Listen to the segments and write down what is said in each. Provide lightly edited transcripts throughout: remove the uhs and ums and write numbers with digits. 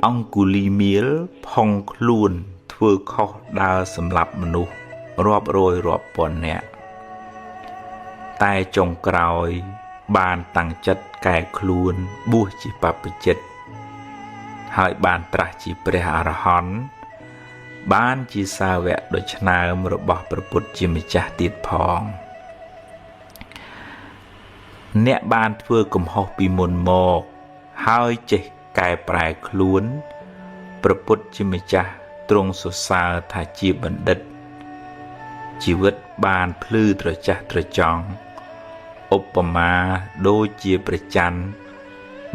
អង្គុលីមៀលផុងខ្លួនធ្វើខុសដើរសម្លាប់មនុស្សរាប់រយរាប់ពាន់នាក់តែចុងក្រោយបានតាំងចិត្តកែខ្លួនបួសជាបព្វជិតហើយបានត្រាស់ជាព្រះអរហន្តបានជាសាវកដ៏ឆ្នើមរបស់ព្រះពុទ្ធជាម្ចាស់ទៀតផងអ្នកបានធ្វើកំហុសពីមុនមកហើយចេះកែប្រែខ្លួនព្រះពុទ្ធជាម្ចាស់ទ្រង់សរសើរថាជាបណ្ឌិតជីវិតបានភ្លឺត្រចះត្រចង់ឧបមាដូចជាព្រះច័ន្ទ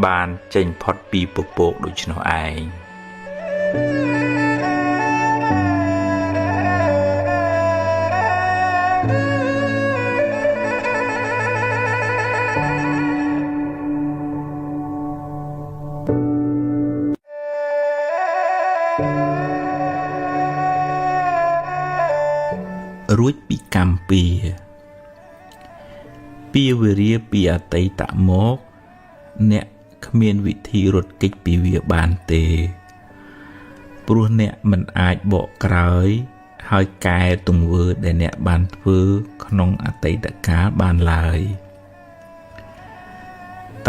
បានចេញផុតពីពពកដូច្នោះឯងរួចពីកម្មពៀវរាពីអតីតមកអ្នកគ្មានវិធីរត់គេចពីវាបានទេព្រោះអ្នកមិនអាចបកក្រោយហើយកែទង្វើដែលអ្នកបានធ្វើក្នុងអតីតកាលបានឡើយ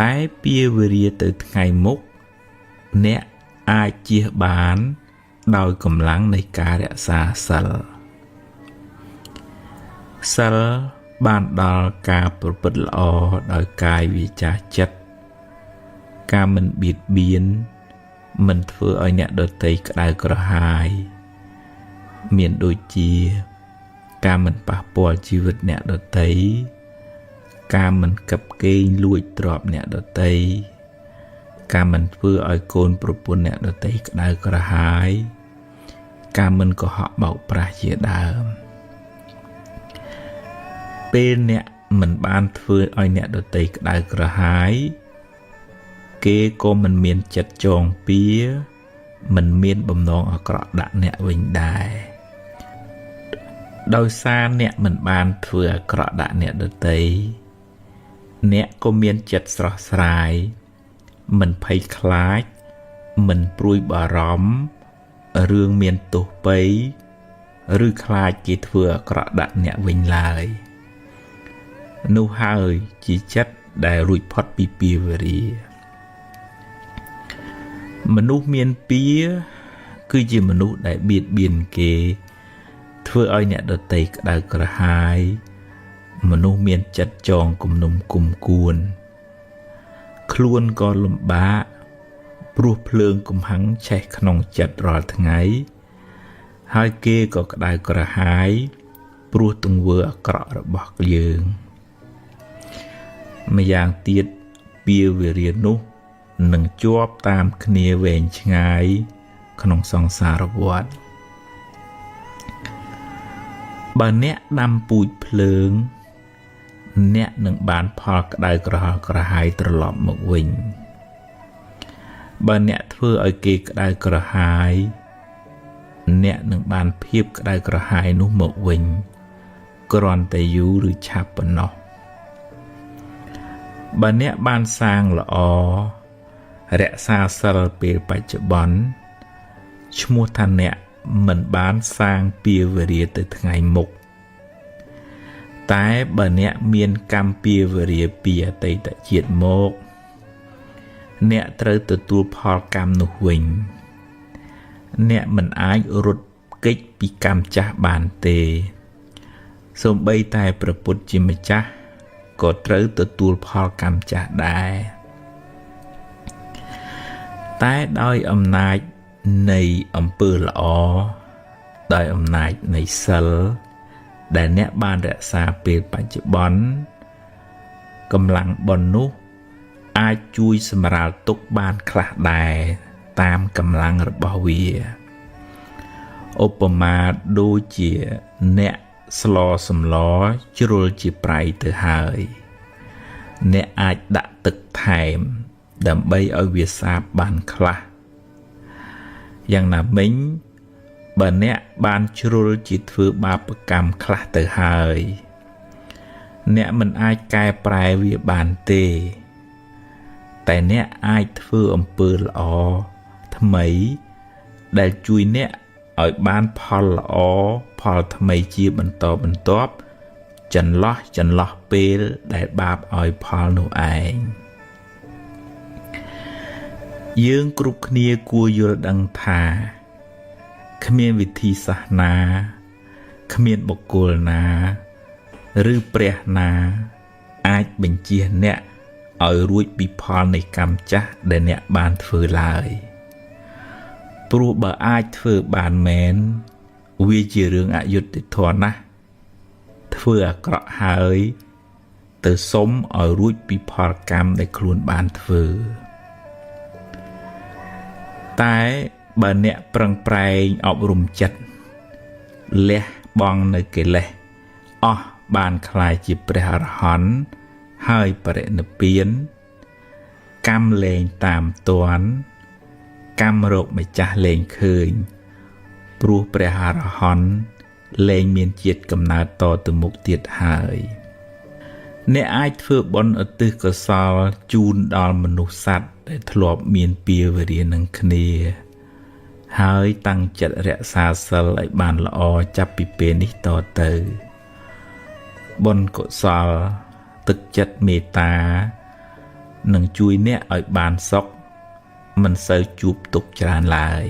តែពីវរាទៅថ្ងៃមុខអ្នកអាចជៀសបានដោយកម្លាំងនៃការរក្សាសិលបានដល់ការប្រព្រឹត្តល្អដោយកាយវាចាចិត្តការមិនបៀតបៀនមិនធ្វើឲ្យអ្នកដទៃក្តៅក្រហាយមានដូចជាការមិនប៉ះពាល់ជីវិតអ្នកដទៃការមិនកាប់កេងលួចទ្រព្យអ្នកដទៃការមិនធ្វើឲ្យកូនប្រពន្ធអ្នកដទៃក្តៅក្រហាយការមិនកុហកបោកប្រាស់ជាដើមពេលអ្នកមិនបានធ្វើឲ្យអ្នកដទៃក្តៅក្រហាយគេក៏មិនមានចិត្តចងពៀមិនមានបំណងអាក្រក់ដាក់អ្នកវិញដែរដោយសារអ្នកមិនបានធ្វើអាក្រក់ដាក់អ្នកដទៃអ្នកក៏មានចិត្តស្រស់ស្រាយមិនភ័យខ្លាចមិនព្រួយបារម្ភរឿងមានទោសពៃឬខ្លាចគេធ្វើអាក្រក់ដាក់អ្នកវិញឡើយនោះហើយជាចិត្តដែលរួចផុតពីពីវរាមនុស្សមានពៀគឺជាមនុស្សដែលបៀតបៀនគេធ្វើឲ្យអ្នកដទៃក្តៅក្រហាយមនុស្សមានចិត្តចងគំនុំគុំគួនខ្លួនក៏លំបាកព្រោះភ្លើងកំហឹងឆេះក្នុងចិត្តរាល់ថ្ងៃហើយគេក៏ក្តៅក្រហាយព្រោះទង្វើអាក្រក់របស់យើងម្យ៉ាងទៀតពីវេរានោះនឹងជាប់តាមគ្នាវែងឆ្ងាយក្នុងសង្សារវដ្តបើអ្នកដាំពូជភ្លើងអ្នកនឹងបានផលក្តៅក្រហល់ក្រហាយត្រឡប់មកវិញបើអ្នកធ្វើឲ្យគេក្តៅក្រហាយអ្នកនឹងបានភាពក្តៅក្រហាយនោះមកវិញគ្រាន់តែយូរឬឆាប់ប៉ុណ្ណោះបើអ្នកបានសាងល្អរក្សាសិលពេលបច្ចុប្បន្នឈ្មោះថាអ្នកមិនបានសាងពីវរាទៅថ្ងៃមុខតែបើអ្នកមានកម្មពីវរាពីអតីតជាតិមកអ្នកត្រូវទទួលផលកម្មនោះវិញអ្នកមិនអាចរត់គេចពីកម្មចាស់បានទេសូម្បីតែព្រះពុទ្ធជាម្ចាស់ក៏ត្រូវទទួលផលកម្មចាស់ដែរតែដោយអំណាចនៃអំពើល្អដោយអំណាចនៃសិលដែលអ្នកបានរក្សាពេលបច្ចុប្បន្នកម្លាំងបុណ្យនោះអាចជួយសម្រាលទុក្ខបានខ្លះដែរតាមកម្លាំងរបស់វាឧបមាដូចជាអ្នកស្លសម្លជ្រុលជាប្រៃទៅហើយអ្នកអាចដាក់ទឹកថែមដើម្បីឲ្យវាសាបបានខ្លះយ៉ាងណាមិញបើអ្នកបានជ្រុលជាធ្វើបាបកម្មខ្លះទៅហើយអ្នកមិនអាចកែប្រែវាបានទេតែអ្នកអាចធ្វើអំពើល្អ ថ្មីដែលជួយអ្នកឲ្យបានផលល្អផលថ្មីជាបន្តបន្ទាប់ចន្លោះពេលដែលបាបឲ្យផលនោះឯងយើងគ្រប់គ្នាគួរយល់ដឹងថាគ្មានវិធីសាស្ត្រណាគ្មានបុគ្គលណាឬព្រះណាអាចបញ្ជាអ្នកឲ្យរួចពីផលនៃកម្មចាស់ដែលអ្នកបានធ្វើឡើយព្រោះបើអាចធ្វើបានមែនវាជារឿងអយុត្តិធម៌ណាស់ធ្វើអាក្រក់ហើយទៅសុំឲ្យរួចពីផលកម្មដែលខ្លួនបានធ្វើតែបើអ្នកប្រឹងប្រែងអប់រំចិត្តលះបង់នៅកិលេសអស់បានក្លាយជាព្រះអរហន្តហើយបរិនិព្វានកម្មលែងតាមទាន់កម្មរកម្ចាស់លែងឃើញព្រោះព្រះអរហន្តលែងមានជាតិកំណើតតទៅមុខទៀតហើយអ្នកអាចធ្វើបុណ្យឧទ្ទិសកុសលជូនដល់មនុស្សសត្វដែលធ្លាប់មានពាវរានឹងគ្នាហើយតាំងចិត្តរក្សាសិលឲ្យបានល្អចាប់ពីពេលនេះតទៅបុណ្យកុសលទឹកចិត្តមេត្តានឹងជួយអ្នកឲ្យបានសុខមិនសូវជួបទុក្ខច្រើនឡើយ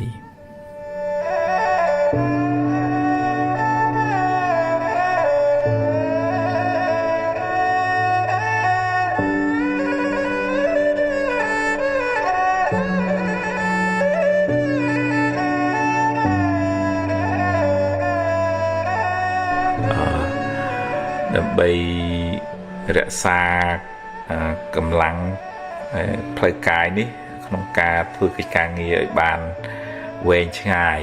ដើម្បីរក្សាកម្លាំងផ្លូវកាយនេះក្នុងការធ្វើកិច្ចការងារឲ្យបានវែងឆ្ងាយ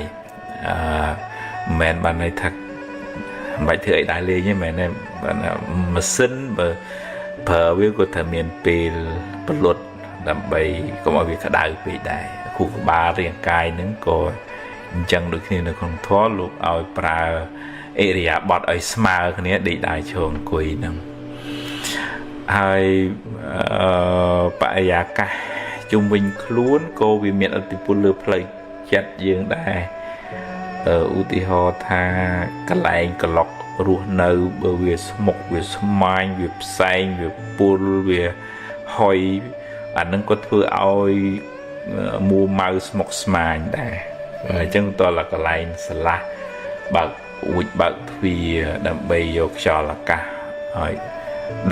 មិនមែនបានន័យថាមិនបាច់ធ្វើអីដែរលេងទេមែនទេម៉ាស៊ីនបើប្រើវាក៏ត្រូវមានពេលប្រលត់ដើម្បីកុំឲ្យវាក្តៅពេកដែរខួរក្បាលរាងកាយហ្នឹងក៏អញ្ចឹងដូចគ្នានៅក្នុងធម៌លោកឲ្យប្រើអិរិយាបថឲ្យស្មើគ្នាដេកដើរឈរអង្គុយហ្នឹងហើយបរិយាកាសជុំវិញខ្លួនក៏វាមានឥទ្ធិពលលើផ្លូវចិត្តយើងដែរឧទាហរណ៍ថាកន្លែងក្លុករស់នៅបើវាស្មុកវាស្មាញវាផ្សែងវាពុលវាហុយអានឹងក៏ធ្វើឲ្យមួម៉ៅស្មុកស្មាញដែរអញ្ចឹងតើកន្លែងស្រឡះបើកអួចបើកទ្វារដើម្បីយកខ្យល់អាកាសហើយ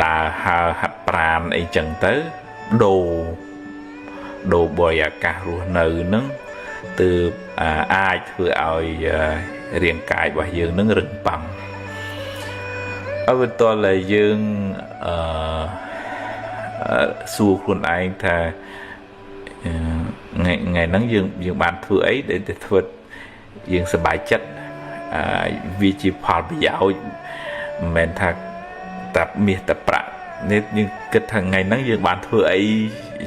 ដើរហើរហាត់ប្រាណអីចឹងទៅដូរបរិយាកាសរស់នៅហ្នឹងទើបអាចធ្វើឲ្យរាងកាយរបស់យើងនឹងរឹងប៉ឹងហើយបន្ទាប់តែយើងសួរខ្លួនឯងថាថ្ងៃហ្នឹងយើងបានធ្វើអីដែលធ្វើយើងសប្បាយចិត្តវាជាផលប្រយោជន៍មិនមែនថាតែមាសតែប្រាក់នេះយើងគិតថាថ្ងៃហ្នឹងយើងបានធ្វើអី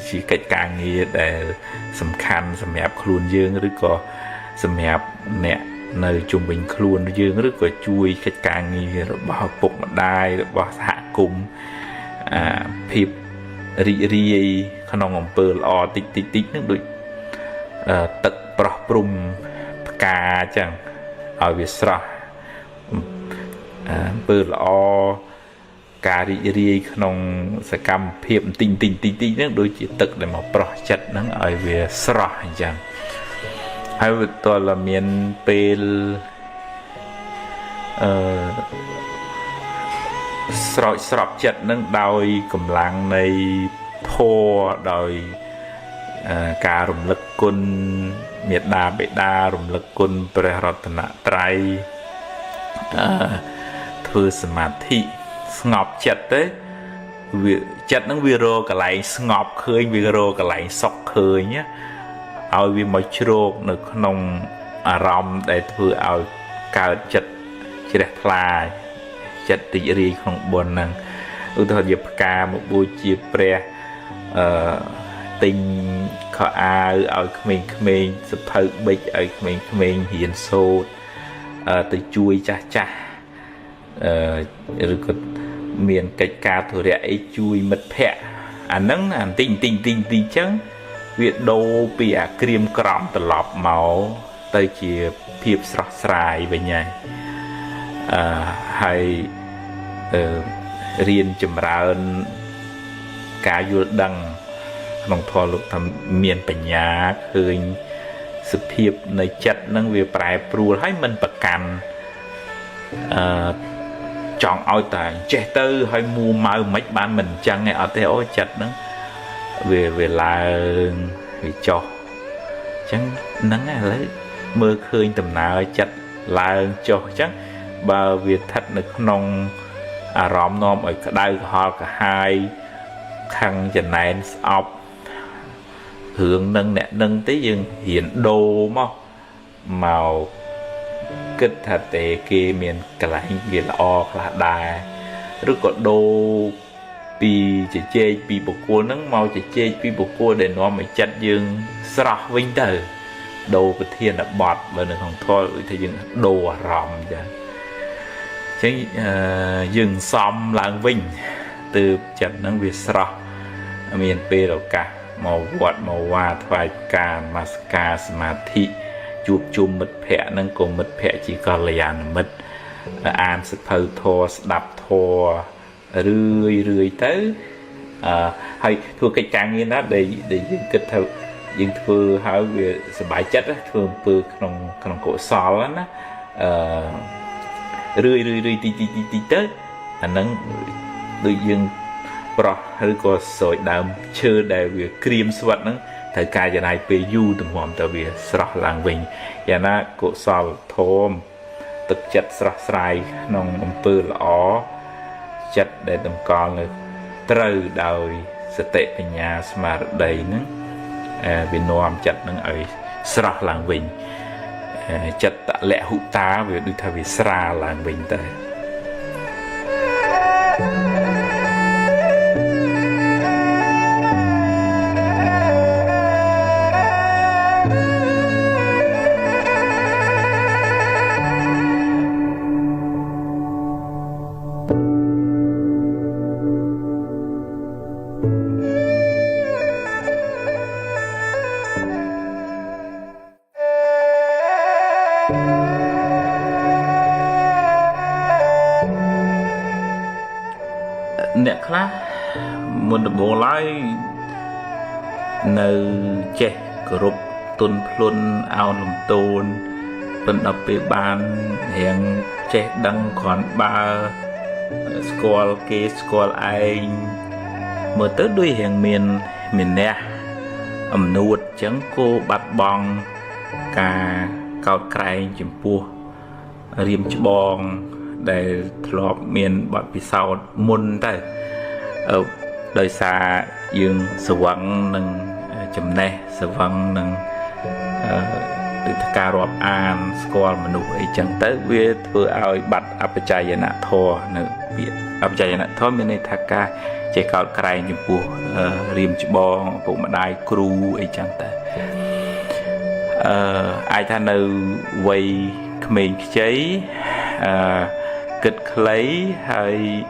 ជាកិច្ចការងារដែលសំខាន់សម្រាប់ខ្លួនយើងឬក៏សម្រាប់អ្នកនៅជុំវិញខ្លួនយើងឬក៏ជួយកិច្ចការងាររបស់ឪពុកម្ដាយរបស់សហគមន៍ភាពរីករាយក្នុងអំពើល្អតិចហ្នឹងដូចទឹកប្រោះព្រំផ្កាអញ្ចឹងឲ្យវាស្រស់អំពើល្អការរីករាយក្នុងសកម្មភាពតិចហ្នឹងដូចជាទឹកដែលមកប្រោះចិត្តហ្នឹងឲ្យវាស្រស់អញ្ចឹងហើយវាតលមានពេលស្រោចស្រពចិត្តហ្នឹងដោយកម្លាំងនៃធម៌ដោយការរំលឹកគុណមេត្តាបិតារំលឹកគុណព្រះរតនត្រ័យធ្វើសមាធិស្ងប់ចិត្តទេវាចិត្តហ្នឹងវារកកន្លែងស្ងប់ឃើញវារកកន្លែងសុខឃើញឲ្យវាមកជ្រោកនៅក្នុងអារម្មណ៍ដែលធ្វើឲ្យកើតចិត្តជ្រះថ្លាចិត្តរីករាយក្នុងបុណ្យហ្នឹងឧទាហរណ៍ជាផ្កាមកបូជាព្រះទិញខោអាវឲ្យក្មេងៗសភៅប៊ិចឲ្យក្មេងៗរៀនសូត្រទៅជួយចាស់ឬក៏មានកិច្ចការធុរៈអីជួយមិត្តភ័ក្តិអាហ្នឹងអាបន្តិចចឹង việc đô bị cream crom từ lọp máu tới chia phiệp sọt sài về nhà hay riêng chùm ra ơn cá vô đăng nông thọ lục thầm miền bạch nhá khơi sự phiệp nơi chất nâng việc bài pru hay mình bật cằn chọn ôi tài trẻ tư hay mua màu mấy ban mình chẳng nghe ở theo chất nó về là vì cho chẳng nắng lấy mưa khơi tầm nào chất là cho chắc bao việc thật được nông rõm nom ở đây họ cả hai khăn chân này ọc hướng nâng nè nâng tới dừng hiện đồ màu kết thật tế kia miền cả lại vì là o là đài rất có đồ vì chỉ chê vì bộ cua nắng màu chỉ chê vì bộ cua để nó mới chặt dừng sọt vinh tử đồ của thiên là bọt và được không thôi thì dừng đồ rõm chứ chứ dừng xóm làng vinh từ chặt nắng việt sọt miền Pê đầu cả màu vọt màu hoa thoại cả masca thị chụp chùm mật phẹ nâng cùng mật phẹ chỉ còn là dàn mật an sự phơi thô đập thô rươi tới hay thua cái trang như đó để những cái thâu những thưa hỏi về sự bài chất thường từក្នុងcổ sò lắm á rươi tí tới nâng tự dưng pro hay có sợi đam chưa để việc cream sweat nó thời ca giờ này về du từng hòm từ việc sọt làng vinh giờ nó cổ sò thôm thực chất sọt sài nông bự lỏ chất để tầm con người từ đời sẽ tệ về nhà mà đầy nó vì nó chất nó ở sọt làng vinh chất tạ lẹ hụt tá về đi theo việc sra làng vinh tới nè khá muốn được bố lái nơi trẻ group tuần luôn ao lồng tôn vẫn đọc về bàn hiện trẻ đăng còn ba school kê school anh mở tới đuôi hiện miền nè nuột chẳng cô bắt bong cả cao cày chìm pua riêng cho bong để lọp miền bọt bị sau môn tới ở đời xa dương sự vắng nâng chấm nè sự vắng nâng được cả rọp an squall mà nụ ấy chẳng tới với vừa ao bắt áp trái vậy nè thò nữa bị áp trái vậy nè thò bên này thà ca chạy cao cày như pua riêng cho bong phụ mà đai crew ấy chẳng tới ai tha nơi quay mình cháy kịch lấy hay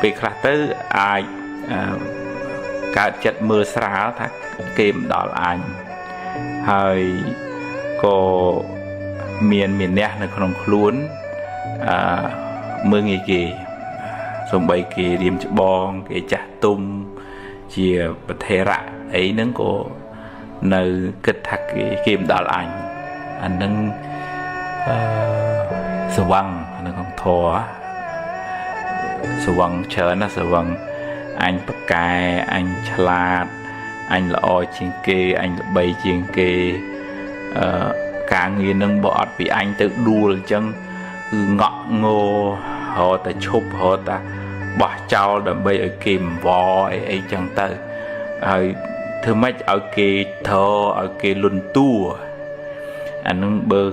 việc là tới ai cả chất mưa xả thắt kìm đỏ anh hay có miền nè nó không luôn mưa nghỉ kì xong bay kì điểm cho bong cái chả tung chia bật thề rạ ấy nâng có nơi kịch thắt cái kìm đỏ anh nâng sờ văng nó không thò sờ văng chờ nó sờ văng anh bắt cài anh chlat anh là oi chiên kê anh là bay chiên kê cả người nâng bọt vì anh tự đua chân ngọ ngô họ ta chụp họ ta bỏ trao đầm bay ở kìm vò ấy chẳng tới thứ mấy ở kê thơ ở kê luân tua anh nâng bơ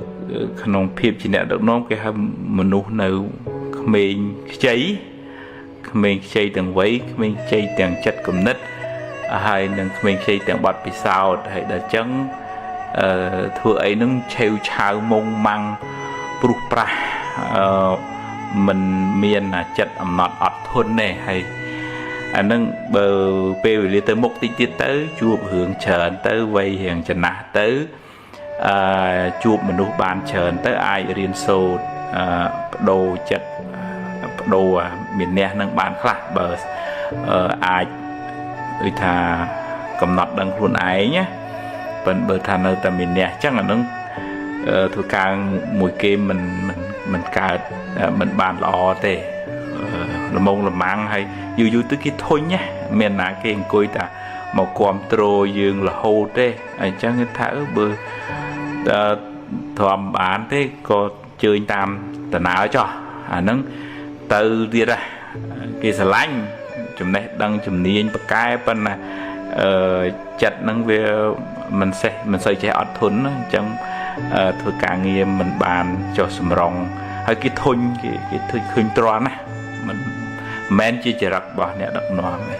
không phim chỉ nè được nôm cái mình nuôi nấu mình cháy từng vấy mình cháy từng chất cầm nứt hay nâng mình cháy từng bọt bị sao hay đã chấn thưa ấy nâng treo chào mông măng bục pra mình miền là chất ẩm nọt ọt thôn này hay anh nâng bờ bê về tới mục tích tiết tới chụp hướng trần tới vây hiện trần nạ tới chụp mình nụ bàn trần tới ai riêng sâu đồ chất đồ miền nè nâng bàn khác bờ ai ơi thà cầm nọt đằng luôn ấy nhé vẫn bờ thà nơi tầm miền nè chắc là nâng thuộc càng mùi kim mình cả mình bàn lọ tề là mong là mang hay dù dù tới cái thôi nhé miền nào cái coi ta màu quam trôi dương là hô tê chắc người thở bờ thòm bán thế có chơi tam tận nào cho nâng từ đi ra cái xà lanh chùm này đang chùm niên bậc cái bên là chặt nâng về mình xây chạy ọt thốn trong thôi càng nghe mình bàn cho sầm rong hay cái thôn cái khơi tròn này mình men chỉ rắc bỏ nè đặc nòm này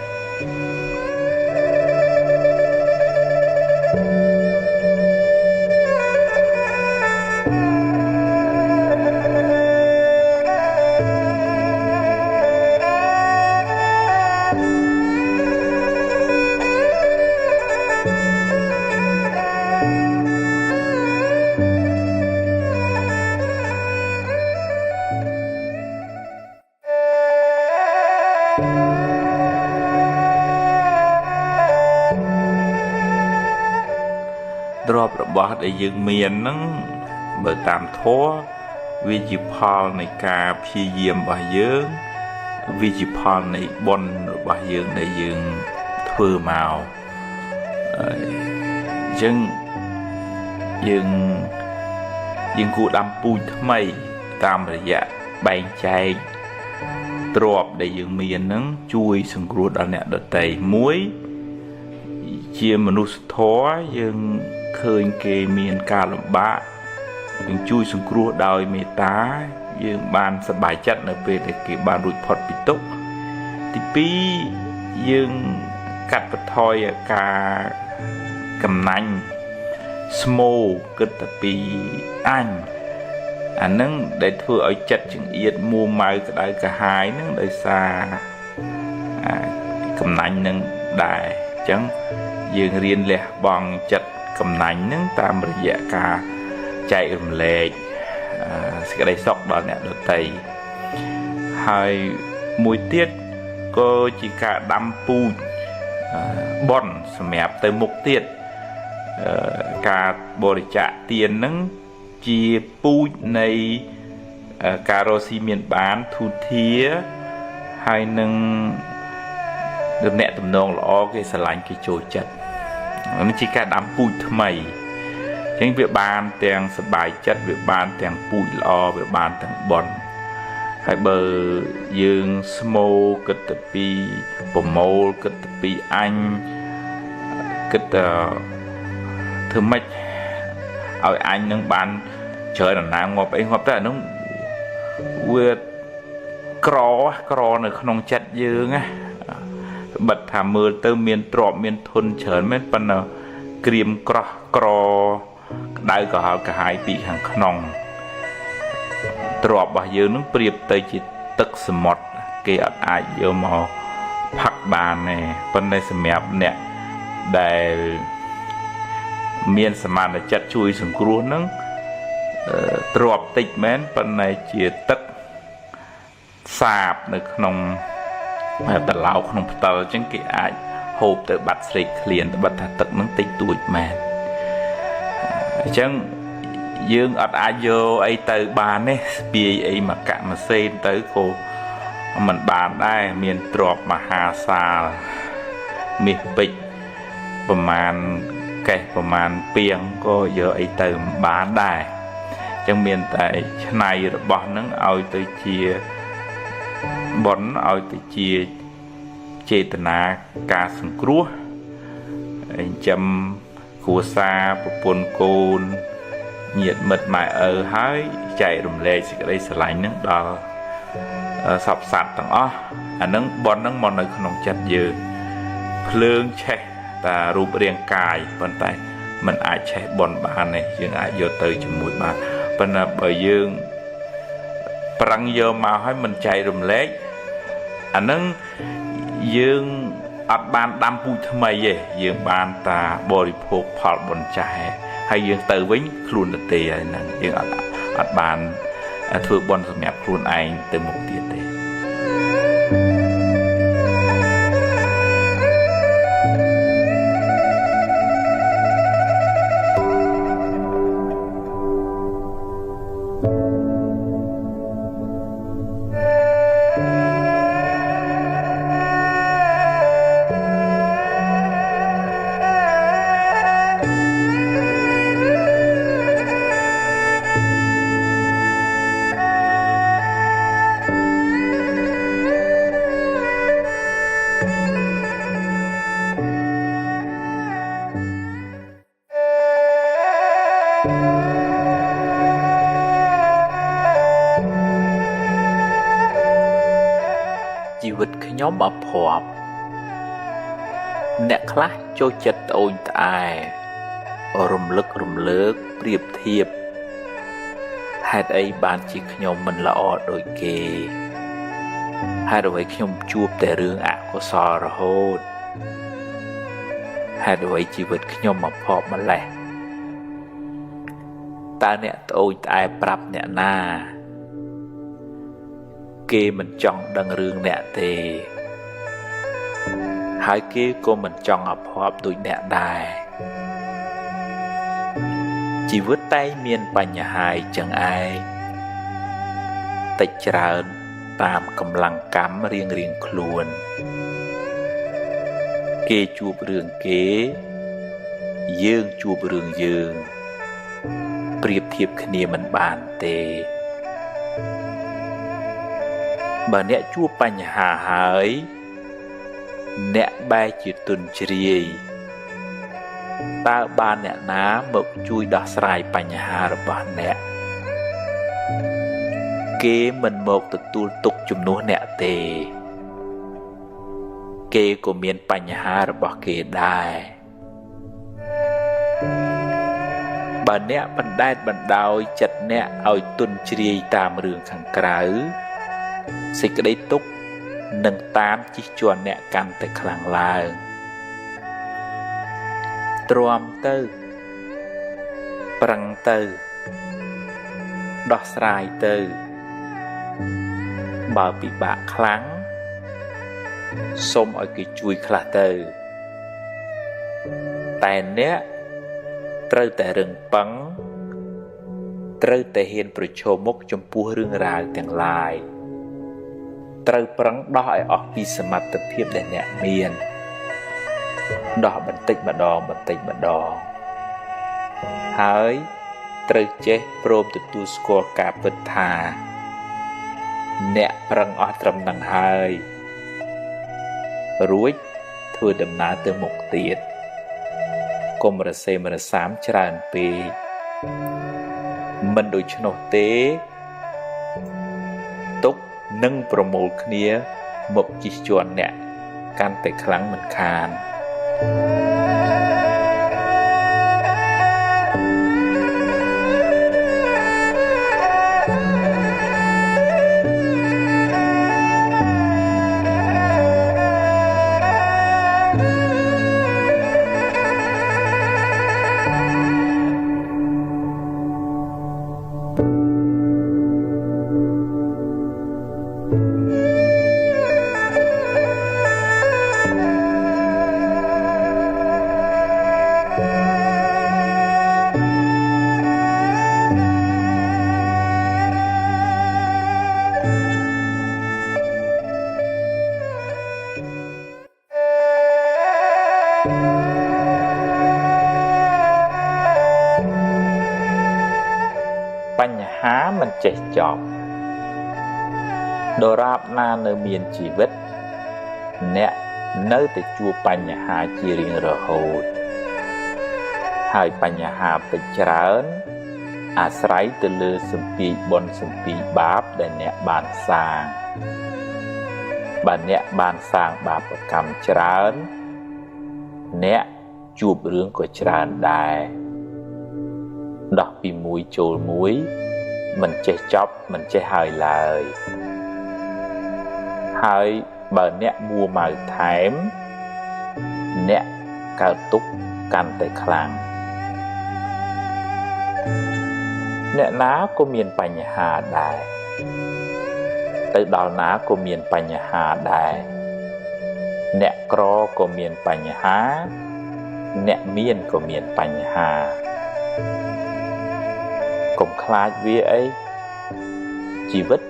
dropរបស់ដែលយើងមានហ្នឹងបើតាមធម៌វាជាផលនៃការព្យាយាមរបស់យើងវាជាផលនៃបុណ្យរបស់យើងដែលយើងធ្វើមកអញ្ចឹងយើងគួរដាំពូជថ្មីតាមរយៈបែងចែកទ្រព្យដែលយើងមានហ្នឹងជួយសង្គ្រោះដល់អ្នកដទៃមួយជាមនុស្សធម៌យើងឃើញគេមានការលំបាកយើងជួយសង្គ្រោះដោយមេត្តាយើងបានសប្បាយចិត្តនៅពេលដែលគេបានរួចផុតពីទុក្ខទី2យើងកាត់បន្ថយការកំណាញ់ស្មោគិតតែពីអាហ្នឹងដែលធ្វើឲ្យចិត្តចង្អៀតមួម៉ៅក្តៅកាហាយហ្នឹងដោយសារកំណាញ់ហ្នឹងដែរអញ្ចឹងយើងរៀនលះបង់ចិត្តកំណាញ់ហ្នឹងតាមរយៈការចែករំលែកសេចក្តីសុខដល់អ្នកដទៃហើយមួយទៀតក៏ជាការដាំពូជបុណ្យសម្រាប់ទៅមុខទៀតការបរិច្ចាគទានហ្នឹងជាពូជនៃការរស់ស៊ីមានបានទូធាហើយនឹងទំនាក់ទំនងល្អគេស្រឡាញ់គេចូលចិត្តនេះជាការដាំពូជថ្មីអញ្ចឹងវាបានទាំងសប្បាយចិត្តវាបានទាំងពូជល្អវាបានទាំងបុណ្យហើយបើយើងស្មោគិតទៅពីប្រមូលគិតទៅពីអញគិតធ្វើម៉េចឲ្យអញនឹងបានច្រើនដំណាងងាប់អីងាប់ទៅអានោះវាក្រនៅក្នុងចិត្តយើងណាបិទថាមើលទៅមានទ្រព្យមានធនច្រើនមែនប៉ុន្តែក្រៀមក្រោះក្រក្តៅក្រហល់កាហាយពីខាងក្នុងទ្រព្យរបស់យើងនឹងប្រៀបទៅជាទឹកសមុទ្រគេអត់អាចយកមកផឹកបានទេប៉ុន្តែសម្រាប់អ្នកដែលមានសមានចិត្តជួយសង្គ្រោះនឹងទ្រព្យតិចមែនប៉ុន្តែជាទឹកសាបនៅក្នុងតឡោក្នុងផ្តិលអញ្ចឹងគេអាចហូបទៅបាត់ស្រេកឃ្លានត្បិតថាទឹកនឹងតិចតួចមែនអញ្ចឹងយើងអត់អាចយកអីទៅបានទេស្ពាយអីមកកាក់ម៉ាស៊ីនទៅក៏មិនបានដែរមានទ្រព្យមហាសាលមាសពេជ្រប្រមាណកេះប្រមាណពាងក៏យកអីទៅមិនបានដែរអញ្ចឹងមានតែឆ្នៃរបស់នឹងឲ្យទៅជាបុណ្យឲ្យទៅជាចេតនាការសង្គ្រោះចិញ្ចឹមគ្រួសារប្រពន្ធកូនញាតិមិត្តម៉ែឪហើយចែករំលែកសេចក្តីស្រឡាញ់នឹងដល់សពសត្វទាំងអស់អានឹងបុណ្យនឹងមកនៅក្នុងចិត្តយើងភ្លើងឆេះតារូបរាងកាយប៉ុន្តែมันអាចឆេះបុណ្យបានទេយើងអាចយកទៅជាមួយបានប៉ុន្តែបើយើងប្រឹងយកមកឲ្យមិនចែករំលែកអានឹង យើងអត់បានដាំពូជថ្មីទេយើងបានតាបរិភោគផលបុណ្យចាស់ហើយយើងទៅវិញខ្លួនទៅទេហើយហ្នឹងយើងអត់បានធ្វើបុណ្យសម្រាប់ខ្លួនឯងទៅមុខទៀតទេជីវិតខ្ញុំអភ័ព្វអ្នកខ្លះចូលចិត្តត្អូញត្អែរំលឹករំលើកប្រៀបធៀបហេតុអីបានជាខ្ញុំមិនល្អដូចគេហេតុអ្វីខ្ញុំជួបតែរឿងអកុសលរហូតហេតុអ្វីជីវិតខ្ញុំអភ័ព្វម្លេះតើអ្នកត្អូញត្អែប្រាប់អ្នកណាគេមិនចង់ដឹងរឿងអ្នកទេហើយគេក៏មិនចង់អភ័ព្វដូចអ្នកដែរជីវិតតែមានបញ្ហាចឹងឯងតិចច្រើនតាមកម្លាំងកម្មរៀងខ្លួនគេជួបរឿងគេយើងជួបរឿងយើងប្រៀបធៀបគ្នាមិនបានទេបើអ្នកជួបបញ្ហាហើយអ្នកបែរជាទុនជ្រាយតើបានអ្នកណាមកជួយដោះស្រាយបញ្ហារបស់អ្នកគេមិនមកទទួលទុកជំនួសអ្នកទេគេក៏មានបញ្ហារបស់គេដែរបើអ្នកបណ្ដែតបណ្ដោយចិត្តអ្នកឲ្យទុនជ្រាយតាមរឿងខាងក្រៅសេចក្តីទុក្ខនឹងតាមជិះជាន់អ្នកកាន់តែខ្លាំងឡើងទ្រាំទៅប្រឹងទៅដោះស្រាយទៅបើពិបាកខ្លាំងសូមឲ្យគេជួយខ្លះទៅតែអ្នកត្រូវតែរឹងប៉ឹងត្រូវតែហ៊ានប្រឈមមុខចំពោះរឿងរ៉ាវទាំងឡាយត្រូវប្រឹងដោះឲ្យអស់ពីសមត្ថភាពដែលអ្នកមានដោះបន្តិចម្ដងហើយត្រូវចេះព្រមទទួលស្គាល់ការពិតថាអ្នកប្រឹងអស់ត្រឹមនឹងហើយរួចធ្វើដំណើរទៅមុខទៀតកុំរសេមរសាមច្រើនពេកមិនដូច្នោះទេទុកនឹងប្រមូលគ្នាមកជិះជាន់អ្នកកាន់តែខ្លាំងមិនខានបញ្ហាមិនចេះចប់ដរាបណានៅមានជីវិតអ្នកនៅតែជួបបញ្ហាជារៀងរហូតហើយបញ្ហាពេចច្រើនអាស្រ័យទៅលើសម្ពាធបុណ្យសម្ពាធបាបដែលអ្នកបានសាងបើអ្នកបានសាងបាបកម្មច្រើនអ្នកជួបរឿងក៏ច្រើនដែរដោះពីមួយចូលមួយមិនចេះចប់មិនចេះហើយឡើយហើយ បើអ្នកមួម៉ៅថែមអ្នកកើតទុក្ខកាន់តែខ្លាំងអ្នកណាក៏មានបញ្ហាដែរទៅដល់ណាក៏មានបញ្ហាដែរអ្នកក្រក៏មានបញ្ហាអ្នកមានក៏មានបញ្ហាកុំខ្លាចវាអីជីវិត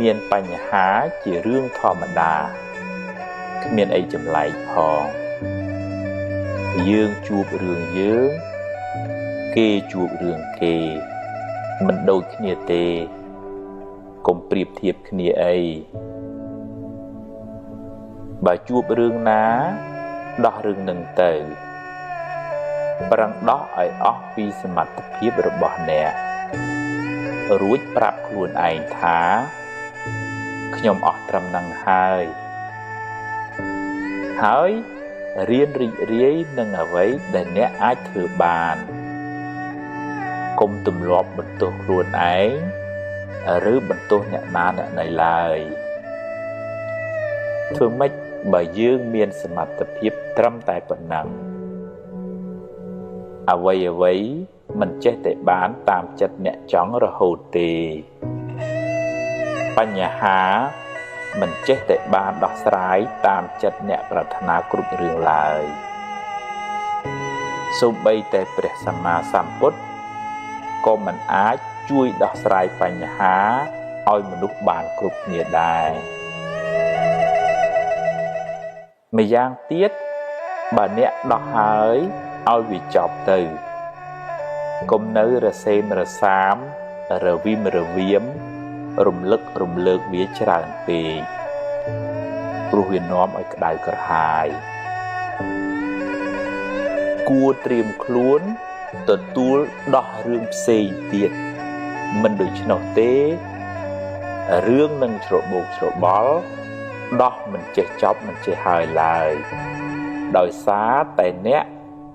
មានបញ្ហាជារឿងធម្មតាគ្មានអីចម្លែកផងយើងជួបរឿងយើងគេជួបរឿងគេមិនដូចគ្នាទេកុំប្រៀបធៀបគ្នាអីបើជួបរឿងណាដោះរឿងនឹងទៅប្រឹងដោះឲ្យអស់ពីសមត្ថភាពរបស់អ្នករួចប្រាប់ខ្លួនឯងថាខ្ញុំអស់ត្រឹមនឹងហើយរៀនរីករាយនឹងអ្វីដែលអ្នកអាចធ្វើបានកុំទម្លាប់បន្ទោសខ្លួនឯងឬបន្ទោសអ្នកណាអ្នកណីឡើយធ្វើម៉េចបើយើងមានសមត្ថភាពត្រឹមតែប៉ុណ្ណឹងអ្វីមិនចេះតែបានតាមចិត្តអ្នកចង់រហូតទេបញ្ហាមិនចេះតែបានដោះស្រាយតាមចិត្តអ្នកប្រាថ្នាគ្រប់រឿងឡើយសូម្បីតែព្រះសម្មាសម្ពុទ្ធក៏មិនអាចជួយដោះស្រាយបញ្ហាឲ្យមនុស្សបានគ្រប់គ្នាដែរម្យ៉ាងទៀតបើអ្នកដោះហើយឲ្យវាចប់ទៅកុំនៅរសេមរសាមរវិមរវាមរំលឹករំលើកវាច្រើនពេកព្រោះវានាំឲ្យក្តៅក្រហាយគួរត្រៀមខ្លួនទទួលដោះរឿងផ្សេងទៀតមិនដូច្នោះទេរឿងនឹងច្របូកច្របល់ដោះមិនចេះចប់មិនចេះហើយឡើយដោយសារតែអ្នក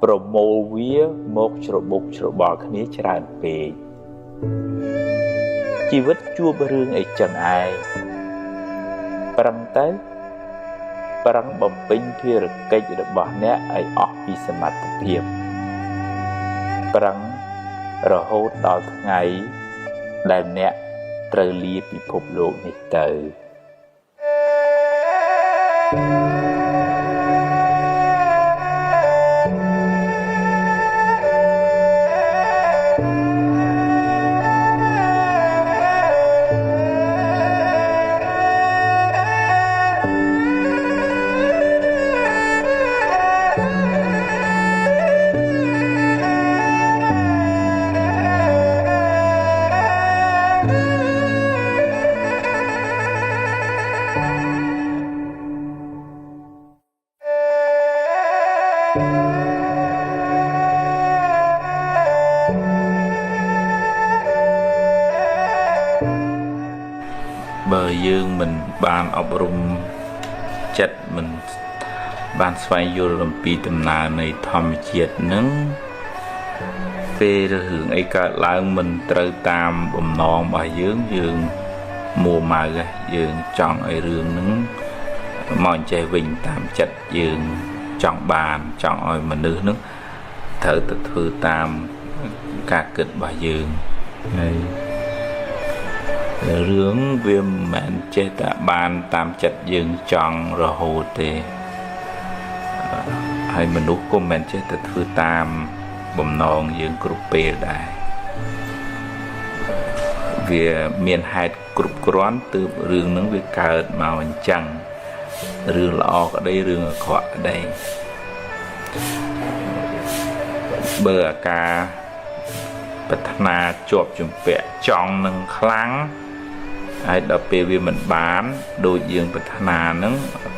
ប្រមូលវាមកច្របូកច្របល់គ្នាច្រើនពេកជីវិតជួបរឿងអីចឹងឯងប្រឹងទៅប្រឹងបំពេញភារកិច្ចរបស់អ្នកឲ្យអស់ពីសមត្ថភាពប្រឹងរហូតដល់ថ្ងៃដែលអ្នកត្រូវលាពិភពលោកនេះទៅបើយើងមិនបានអប់រំចិត្តមិនបានស្វែងយល់អំពីដំណើរនៃធម្មជាតិនឹងពេលរឿងអីកើតឡើងមិនត្រូវតាមបំណងរបស់យើងមួម៉ៅយើងចង់ឲ្យរឿងនឹងមកចេះវិញតាមចិត្តយើងចង់បានចង់ឲ្យមនុស្សនឹងត្រូវទៅធ្វើតាមការគិតរបស់យើងហើយរឿងវាមិនមែនចេះតែបានតាមចិត្តយើងចង់រហូតទេហើយមនុស្សក៏មិនមែនចេះតែធ្វើតាមបំណងយើងគ្រប់ពេលដែរវាមានហេតុគ្រប់គ្រាន់ទើបរឿងហ្នឹងវាកើតមកអញ្ចឹងរឿងល្អក្តីរឿងអាក្រក់ក្តីបើអាការប្រាថ្នាជាប់ជំពាក់ចង់នឹងខ្លាំងហើយដល់ពេលវាមិនបានដូចយើងប្រាថ្នានឹង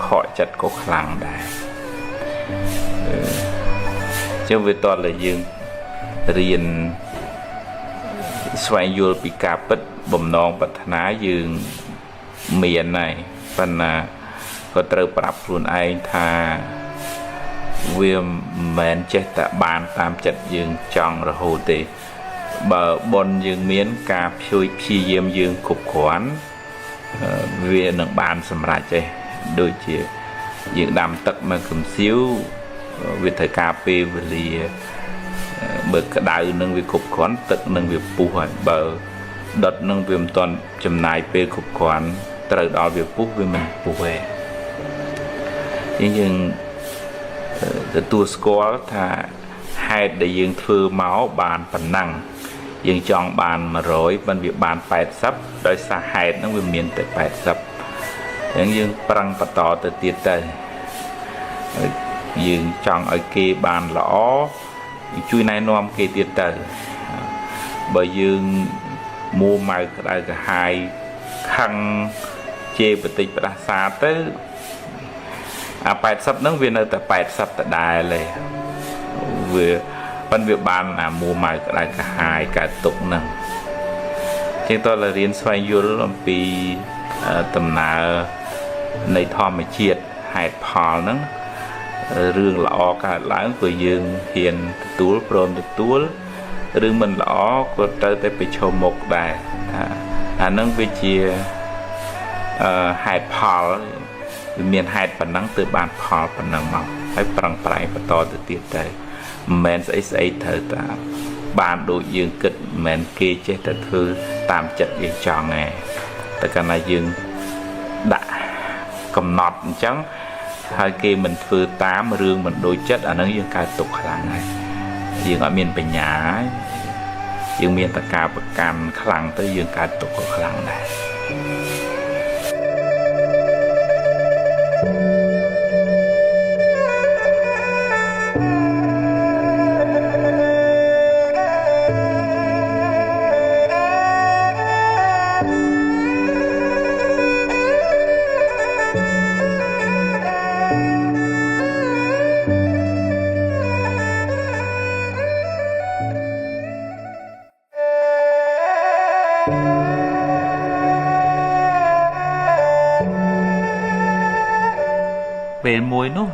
ខកចិត្តក៏ខ្លាំងដែរចឹងវាតតែយើងរៀនស្វែងយល់ពីការពិតបំណងប្រាថ្នាយើងមានហើយប៉ុន្តែក៏ត្រូវប្រាប់ខ្លួនឯងថាវាមិនមែនចេះតែបានតាមចិត្តយើងចង់រហូតទេបើបុណ្យយើងមានការព្យាយាមយើងគ្រប់គ្រាន់វានឹងបានសម្រេចទេ ដូចជាយើងដាំទឹកមកកំសៀវវាត្រូវការពេលវេលាបើក្តៅនឹងវាគ្រប់គ្រាន់ទឹកនឹងវាពុះហើយបើដុតនឹងវាមិនទាន់ចំណាយពេលគ្រប់គ្រាន់ត្រូវដល់វាពុះវាមិនពុះទេយើងទទួលស្គាល់ថាហេតុដែលយើងធ្វើមកបានប៉ុណ្ណឹងយើងចង់បាន100មិនវាបាន80ដោយសារហេតុហ្នឹងវាមានតែ80អញ្ចឹងយើងប្រឹងបន្តទៅទៀតទៅយើងចង់ឲ្យគេបានល្អជួយណែនាំគេទៀតទៅបើយើងមួម៉ៅក្តៅក្រហាយខឹងជេរបន្តិចផ្ដាសាទៅអា80ហ្នឹងវានៅតែ80ដដែលទេវាប៉ុន្តែវាបានអាមួម៉ៅក្តៅក្រហាយកើតទុកហ្នឹងជាងតើរៀនស្វែងយល់អំពីដំណើរនៃធម្មជាតិហេតុផលហ្នឹងរឿងល្អកើតឡើងព្រោះយើងហ៊ានទទួលព្រមទទួលឬមិនល្អក៏ត្រូវតែប្រឈមមុខដែរថាអាហ្នឹងវាជាហេតុផលវាមានហេតុប៉ុណ្ណឹងទើបបានផលប៉ុណ្ណឹងមកហើយប្រឹងប្រែងបន្តទៅទៀតទៅមិនមែនស្អីស្អីត្រូវតាបានដូចយើងគិតមិនមែនគេចេះតែធ្វើតាមចិត្តយើងចង់ទេតែកាលណាយើងដាក់កំណត់អញ្ចឹងហើយគេមិនធ្វើតាមរឿងមិនដូចចិត្តអាហ្នឹងយើងកើតទុកខ្លាំងហើយយើងអត់មានបញ្ញាយើងមានតែការប្រកាន់ខ្លាំងទៅយើងកើតទុកក៏ខ្លាំងដែរពេលមួយនោះ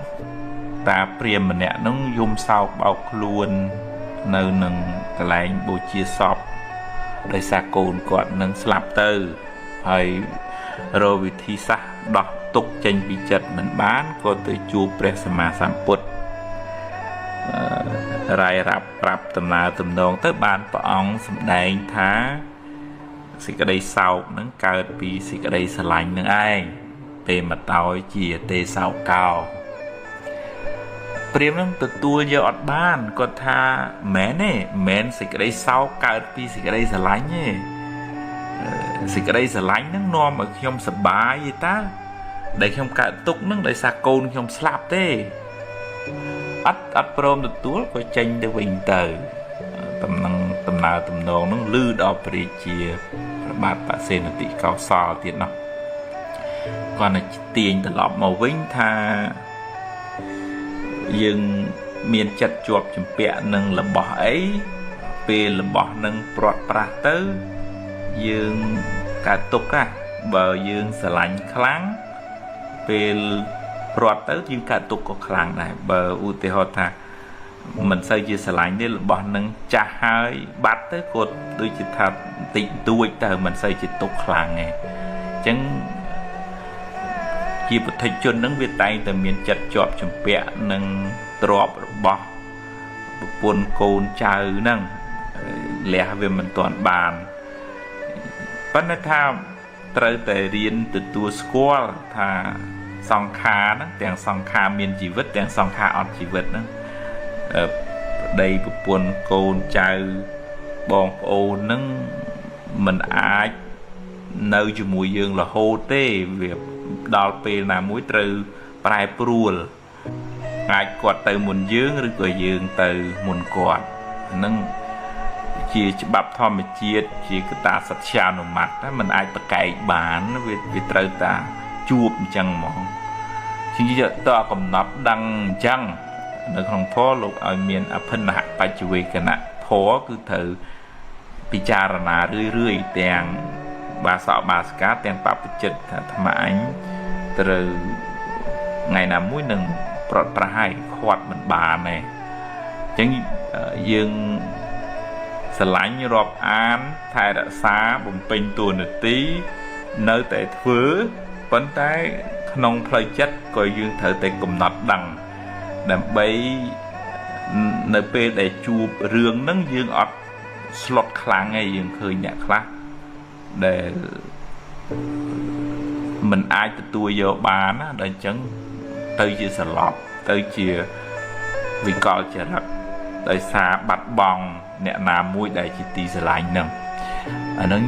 តាព្រាហ្មណ៍ម្នាក់នោះយំសោកបោកខ្លួននៅនឹងកន្លែងបូជាសពដោយសារកូនគាត់នឹងស្លាប់ទៅហើយរកវិធីសាស្ត្រដោះទុក្ខចេញពីចិត្តមិនបានក៏ទៅជួបព្រះសម្មាសម្ពុទ្ធរាយរាប់ប្រាប់ដំណើរទំនងទៅបានព្រះអង្គសម្ដែងថាសេចក្តីសោកនឹងកើតពីសេចក្តីស្រឡាញ់នឹងឯងពេលមកតោយជាទេសោកោព្រាហ្មណ៍នឹងទទួលយកអត់បានគាត់ថាមែនទេមែនសេចក្តីសោកកើតពីសេចក្តីស្រឡាញ់ទេសេចក្តីស្រឡាញ់នឹងនាំឲ្យខ្ញុំសប្បាយទេតាដែលខ្ញុំកើតទុកនឹងដោយសារកូនខ្ញុំស្លាប់ទេអត់ព្រមទទួលក៏ចេញទៅវិញទៅដំណើរទំនងនឹងលឺដល់ព្រះរាជាព្រះបាទបសេនតិកោសលទៀតនោះគាត់នឹងទាញត្រឡប់មកវិញថាយើងមានចិត្តជាប់ជំពាក់នឹងរបស់អីពេលរបស់នឹងព្រាត់ប្រាសទៅយើងកើតទុកណាបើយើងស្រឡាញ់ខ្លាំងពេលព្រាត់ទៅយើងកើតទុកក៏ខ្លាំងដែរបើឧទាហរណ៍ថាមិនសូវជាស្រឡាញ់ទេរបស់នឹងចាស់ហើយបាត់ទៅគាត់ដូចជាថាតិចតួចទៅមិនសូវជាទុកខ្លាំងទេអញ្ចឹងជាពុទ្ធជននឹងវាតែងតែមានចិត្តជាប់ជំពាក់នឹងទ្រព្យរបស់ប្រពន្ធកូនចៅហ្នឹងលះវាមិនទាន់បានប៉ុន្តែថាត្រូវតែរៀនទទួលស្គាល់ថាសង្ខារហ្នឹងទាំងសង្ខារមានជីវិតទាំងសង្ខារអត់ជីវិតហ្នឹងប្តីប្រពន្ធកូនចៅបងប្អូនហ្នឹងមិនអាចនៅជាមួយយើងរហូតទេវាដល់ពេលណាមួយត្រូវប្រែប្រួលអាចគាត់ទៅមុនយើងឬក៏យើងទៅមុនគាត់ហ្នឹងជាច្បាប់ធម្មជាតិជាកតាសច្ចានុមត្តតែมันអាចប្រកែកបានវាត្រូវតាជួបអញ្ចឹងហ្មងជាតើកំណត់ដឹងអញ្ចឹងនៅក្នុងធម៌លោកឲ្យមានអភិនហបច្ចវេកណៈធម៌គឺត្រូវពិចារណារឿយៗទាំងបាសកបាសិកាទាំងបព្វជិតថាអាត្មាអញត្រូវថ្ងៃណាមួយនឹងប្រត់ប្រហើយខាត់មិនបានទេអញ្ចឹងយើងស្រឡាញ់រាប់អានថែរក្សាបំពេញតួនាទីនៅតែធ្វើ ប៉ុន្តែក្នុងផ្លូវចិត្តក៏យើងត្រូវតែកំណត់ដឹងដើម្បីនៅពេលដែលជួបរឿងហ្នឹងយើងអត់ស្លុតខ្លាំងឯងយើងឃើញអ្នកខ្លះដែលមិនអាចទទួលយកបានណាដល់អញ្ចឹងទៅជាសន្លប់ទៅជាវិកលចរិតដោយសារបាត់បង់អ្នកណាមួយដែលជាទីស្រឡាញ់ហ្នឹងអាហ្នឹង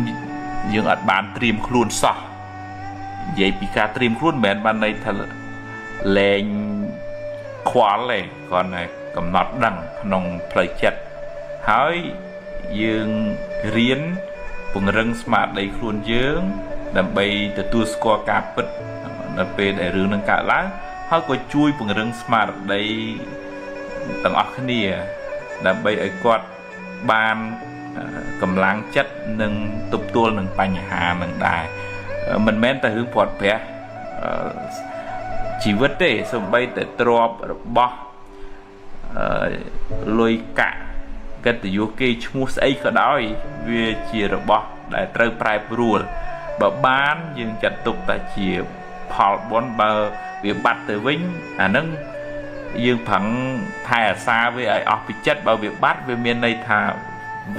យើងអត់បានត្រៀមខ្លួនសោះនិយាយពីការត្រៀមខ្លួនមិនមែនបានន័យថាលែងខ្វល់ទេគ្រាន់តែកំណត់ដឹងក្នុងផ្លូវចិត្តហើយយើងរៀនពង្រឹងស្មារតីខ្លួនយើងដើម្បីទទួលស្គាល់ការពិតនៅពេលដែលរឿងនឹងកើតឡើងហើយក៏ជួយពង្រឹងស្មារតីទាំងអស់គ្នាដើម្បីឲ្យគាត់បានកម្លាំងចិត្តនិងទប់ទល់នឹងបញ្ហានឹងដែរមិនមែនតែរឿងព្រាត់ប្រាសជីវិតទេសូម្បីតែទ្រព្យរបស់លុយកាក់កិត្តិយសគេឈ្មោះស្អីក៏ដោយវាជារបស់ដែលត្រូវប្រែប្រួលបើបានយើងចាត់ទុកថាជាផលបុណ្យបើវាបាត់ទៅវិញអានឹងយើងប្រឹងថែអាសាវាឲ្យអស់ពីចិត្តបើវាបាត់វាមានន័យថា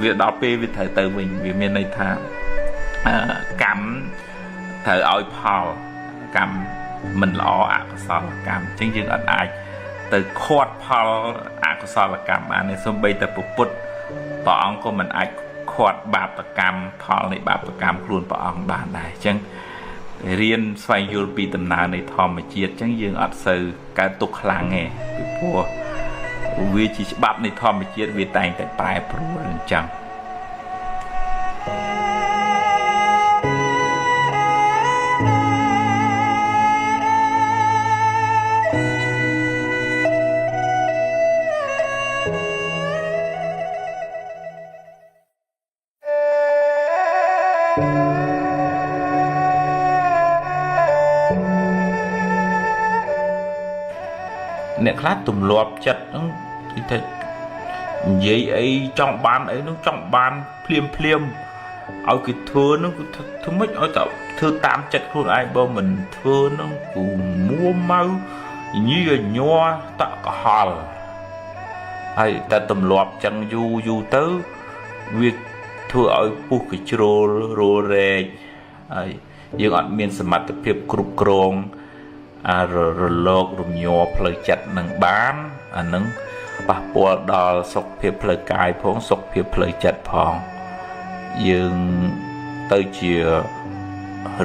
វាដល់ពេលវាត្រូវទៅវិញវាមានន័យថាកម្មត្រូវឲ្យផលកម្មមិនល្អអកុសលកម្មអញ្ចឹងយើងអត់អាចទៅខាត់ផលអកុសលកម្មបានទេសូម្បីតែពុទ្ធព្រះអង្គក៏មិនអាចខាត់បាបកម្មផលនៃបាបកម្មខ្លួនព្រះអង្គបានដែរអញ្ចឹងរៀនស្វែងយល់ពីដំណើរនៃធម្មជាតិអញ្ចឹងយើងអត់សូវកើតទុកខ្លាំងទេពីព្រោះវាជាច្បាប់នៃធម្មជាតិវាតែងតែប្រែប្រួលអញ្ចឹងអ្នកខ្លះទម្លាប់ចិត្តហ្នឹងគឺថានិយាយអីចង់បានអីហ្នឹងចង់បានភ្លាមឲ្យគេធ្វើហ្នឹងគឺធ្វើម៉េចឲ្យតែធ្វើតាមចិត្តខ្លួនឯងបើមិនធ្វើហ្នឹងគឺមួម៉ៅញីញ័រតកហល់ហើយតែទម្លាប់ចឹងយូរទៅវាធ្វើឲ្យពុះកជ្រោលរោរែកហើយយើងអត់មានសមត្ថភាពគ្រប់គ្រងរលករំញ័រផ្លូវចិត្តនឹងបានអានឹងប៉ះពាល់ដល់សុខភាពផ្លូវកាយផងសុខភាពផ្លូវចិត្តផងយើងទៅជា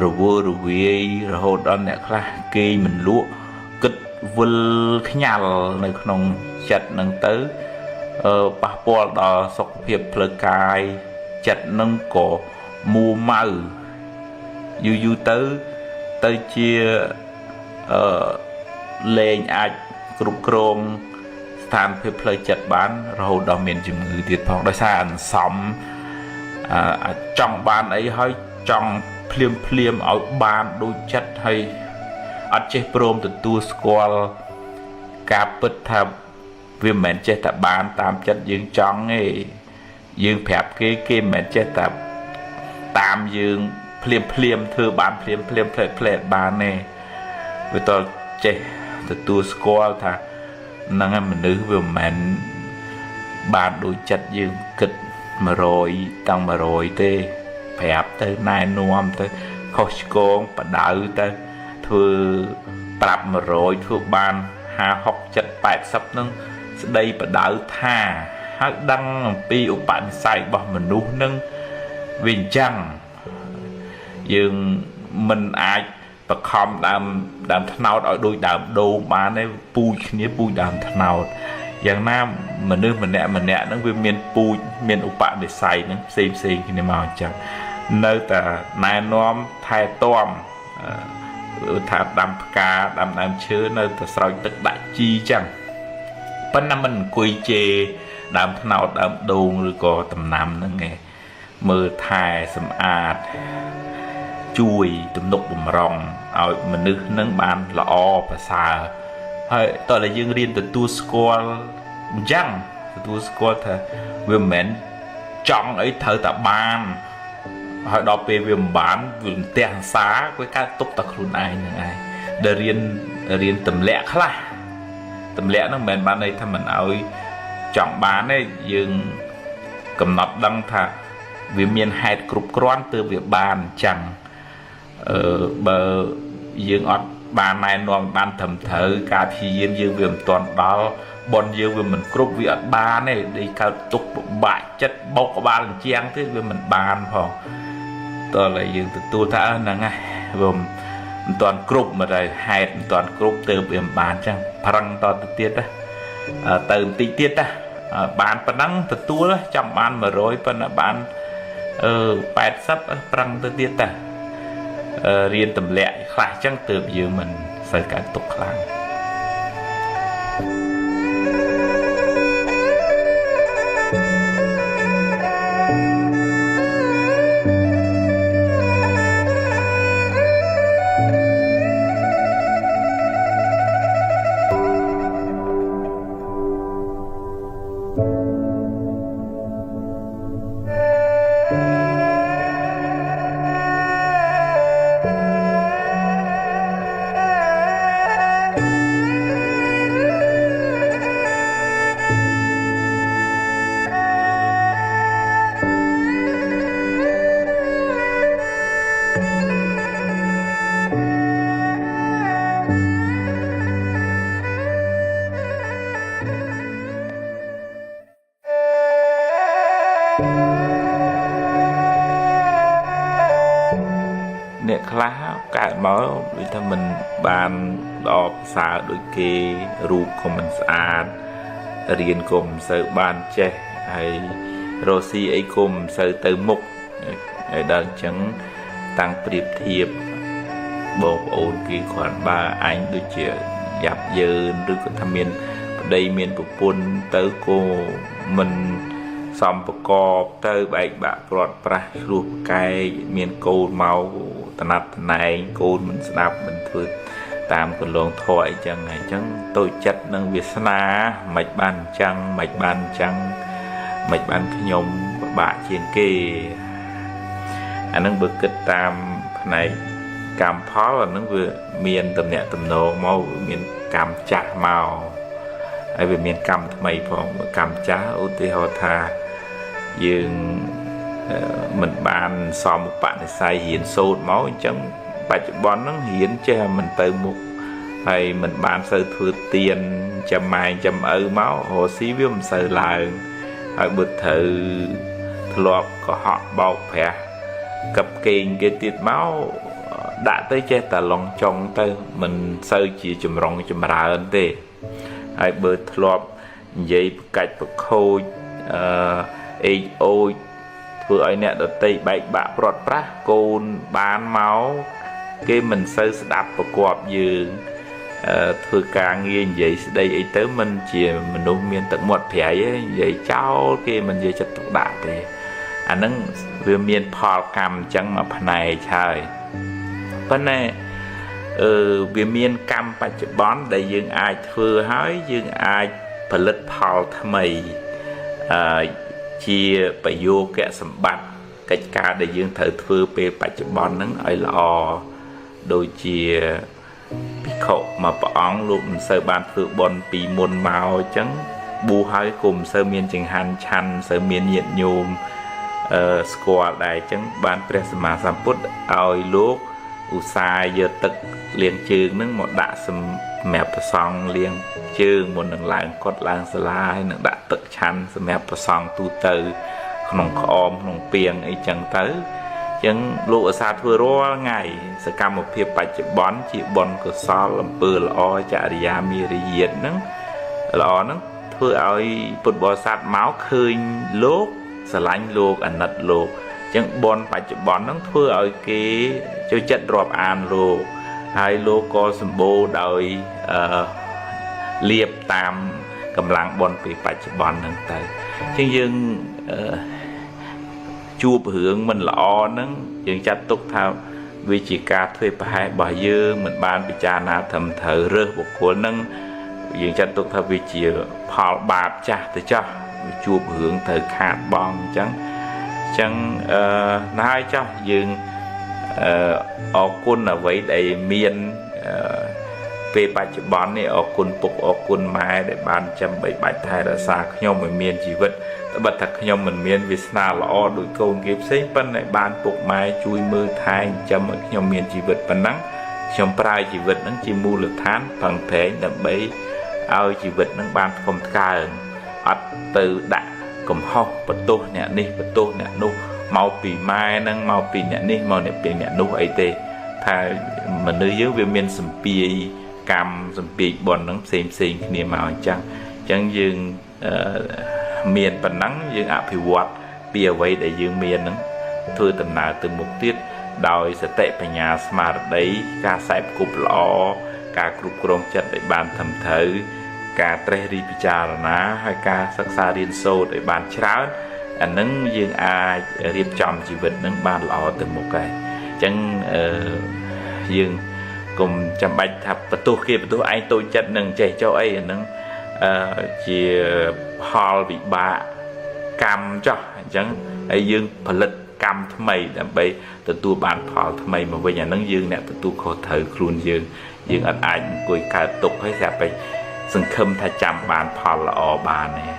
រវើរវាយរហូតដល់អ្នកខ្លះគេមិនលក់គិតវិលខ្ញាល់នៅក្នុងចិត្តនឹងទៅប៉ះពាល់ដល់សុខភាពផ្លូវកាយចិត្តនឹងក៏មួម៉ៅយូរទៅជាលែងអាចគ្រប់គ្រងស្ថានភាពផ្លូវចិត្តបានរហូតដល់មានជំងឺទៀតផងដោយសារអន្សំចង់បានអីហើយចង់ភ្លាមឲ្យបានដូចចិត្តហើយអត់ចេះព្រមទទួលស្គាល់ការពិតថាវាមិនមែនចេះតែបានតាមចិត្តយើងចង់ទេយើងប្រាប់គេមិនមែនចេះតែតាមយើងភ្លាមធ្វើបានភ្លាមផ្លែបានទេវាតចេះទទួលស្គាល់ថាហ្នឹងមនុស្សវាមិនមែនបានដូចចិត្តយើងគិត100តាំង100ទេប្រាប់ទៅណែនាំទៅខុសឆ្គងបដៅទៅធ្វើប្រាប់100ធ្វើបាន50 60 80ហ្នឹងស្ដីបដៅថាហើយដឹងអំពីឧបនិស្ស័យរបស់មនុស្សហ្នឹងវាអញ្ចឹងយើងមិនអាចបខំដើមថ្នោតឲ្យដូចដើមដូងបានទេពូជគ្នាពូជដើមថ្នោតយ៉ាងណាមនុស្សម្នាក់ហ្នឹងវាមានពូជមានឧបនិស្ស័យហ្នឹងផ្សេងគ្នាមកអញ្ចឹងនៅតែណែនាំថែទាំថាដាំផ្កាដាំដើមឈើនៅតែស្រោចទឹកដាក់ជីអញ្ចឹងប៉ុន្តែមិនអង្គុយជេរដើមថ្នោតដើមដូងឬក៏ដំណាំហ្នឹងឯងមើលថែសម្អាតជួយទំនុកបំរុងឲ្យមនុស្សនឹងបានល្អប្រសើរហើយតើយើងរៀនទទួលស្គាល់អញ្ចឹងទទួលស្គាល់ថាវាមិនមែនចង់អីត្រូវតែបាន hỏi đọc về việc bán vườn tiền xá với các tục tập luôn ai nữa ai để riêng tầm lẹ khá tầm lẹ nó mình bán đây thằng mình ơi chọn bán ấy dừng cầm nọt đăng thà vì miền hai cục cron từ việc bàn chẳng bờ dương ọt bàn này non bàn thầm thở cả thì dương dương viêm toàn đó bọn dương viêm mình cục việc bàn này đi cao tục bại chất bốc của bàn chiang thế viêm mình bàn phòng tôi là dương từ tu thả là ngay gồm toàn cục mà rồi hai toàn cục từ viêm bàn chẳng phăng to từ tiết đó từ tí tiết đó bàn phần năng từ tu đó chăm bàn mà rồi phần là bàn bài sắp phăng từ tiết ta riêng tầm lẹ khai chẳng từ giờ mình phải cả tục lắm nè khá cái mới vì thằng mình bàn đọc xả đôi kia rụp của mình sạch riêng cùng sự bàn chế hay rồi si ấy cùng sự từ mục ở đây chẳng tăng priệp thiệp bộ ổn kia khoảng 3 anh đôi chuyện dạp dơ rồi có tham miền đây miền của quân tới cô mình xongประกอบទៅបែកបាក់ព្រាត់ប្រាស់ឆ្លោះកែមានកូនមកតណាត់តណែងកូនមិនស្ដាប់មិនធ្វើតាមកន្លងធေါ်អីចឹងហើយចឹងតូចចិត្តនឹងវាសនាមិនបានចឹងមិនបានចឹងមិនបានខ្ញុំពិបាកជាងគេអានឹងបើគិតតាមផ្នែកកម្មផលអានឹងវាមានតំណែងតំណងមកមានកម្មចាស់មកហើយវាមានកម្មថ្មីផងកម្មចាស់ឧទាហរណ៍ថាយើងមិនបានសមឧបនិស្ស័យរៀនសូត្រមកអញ្ចឹងបច្ចុប្បន្នហ្នឹងរៀនចេះមិនទៅមុខហើយមិនបានសូវធ្វើទៀនចាំម៉ែចាំឪមករស់ស៊ីវាមិនសូវឡើងហើយបើត្រូវធ្លាប់កុហកបោកប្រាស់កັບកេងគេទៀតមកដាក់ទៅចេះតែឡងចុងទៅមិនសូវជាចម្រុងចម្រើនទេហើយបើធ្លាប់និយាយប្រកាច់ប្រខូចអេអូចធ្វើឲ្យអ្នកដតីបែកបាក់ព្រាត់ប្រាស់កូនបានមកគេមិនសូវស្ដាប់ប្រកបយើងធ្វើការងារនិយាយស្ដីអីទៅមិនជាមនុស្សមានទឹកមាត់ប្រៃទេនិយាយចោលគេមិននិយាយចិត្តទុកដាក់ទេអាហ្នឹងវាមានផលកម្មអញ្ចឹងមកផ្នែកហើយប៉ុន្តែវាមានកម្មបច្ចុប្បន្នដែលយើងអាចធ្វើហើយយើងអាចផលិតផលថ្មីជាប្រយោគៈសម្បត្តិកិច្ចការដែលយើងត្រូវធ្វើពេលបច្ចុប្បន្នហ្នឹងឲ្យល្អដូចជាភិក្ខុមួយព្រះអង្គលោកមិនសូវបានធ្វើបុណ្យពីមុនមកអញ្ចឹងបួសហើយក៏មិនសូវមានចង្ហាន់ឆាន់មិនសូវមានញាតិញោមស្គាល់ដែរអញ្ចឹងបានព្រះសម្មាសម្ពុទ្ធឲ្យលោកឧស្សាហ៍យកទឹកលាងជើងហ្នឹងមកដាក់សម្រាប់ប្រសង់លាងជើងមុននឹងឡើងកត់ឡើងសាលាហើយនឹងដាក់ទឹកឆាន់សម្រាប់ប្រសង់ទូទៅក្នុងក្អមក្នុងពាងអីចឹងទៅអញ្ចឹងលោកឧស្សាហ៍ធ្វើរាល់ថ្ងៃសកម្មភាពបច្ចុប្បន្នជាបុណ្យកុសលអំពើល្អចរិយាមារយាទហ្នឹងល្អហ្នឹងធ្វើឲ្យពុទ្ធបរិស័ទមកឃើញលោកស្រឡាញ់លោកអាណិតលោកអញ្ចឹងបុណ្យបច្ចុប្បន្នហ្នឹងធ្វើឲ្យគេចូលចិត្តរាប់អានលោកហើយលោកក៏សម្បូរដោយលៀបតាមកម្លាំងបុណ្យពីបច្ចុប្បន្នហ្នឹងទៅអញ្ចឹងយើងជួបរឿងមិនល្អហ្នឹងយើងចាត់ទុកថាវាជាការធ្វើប្រហែសរបស់យើងមិនបានពិចារណាត្រឹមត្រូវរើសបុគ្គលហ្នឹងយើងចាត់ទុកថាវាជាផលបាបចាស់ទៅចោះជួបរឿងត្រូវខាតបង់អញ្ចឹង chẳng nói cho dương ở quân ở vậy để miền về bài chữ bón này ở quân phục ở quân mai để ban chăm bảy bài thai đã xa nhau mình miền chỉ vật bật thật nhau mình miền Việt Nam là o đội câu nghiệp xây phân lại ban phục mai chui mưa thai chăm ở nhau miền chỉ vật phần nắng trong prai chỉ vật nắng chỉ mua lực thán bằng thế đậm bấy ao chỉ vật nắng ban không ca từ đã cùng học bật tô nè đi bật tô nè nu màu pì mai nắng màu pì nè đi màu nè pì nè nu ấy tê thay mình nơi dưới viên miền sầm pì cam sầm pì bòn nắng xem niềm màu chẳng dừng miền phần nắng dừng áp thì quạt bìa vậy để dừng miền nắng thôi tầm nào từ một tiết đòi sẽ tệ phải nhà smart đấy ca sải cục lọ ca cục rong chất để bàn thầm thử ca tre đi picha ná hay ca sắc xa điên sâu để bàn cháo anh nâng dương ai riêng chồng chỉ vật nâng bàn lọ từ một cái chẳng dương cùng chăm bạch thập và tôi kia tôi anh tôi chất nâng chạy cho ấy nâng chỉ hall bị bạ cam cho chẳng ấy dương phần lực cam thầm mày đã bay từ tu bàn phò thầm mày mà bây giờ nâng dương nè từ tu khó thở khuôn dương anh ảnh cùi cả tục hay sẽ phải sừng khâm thay chăm bàn phò là ở bàn này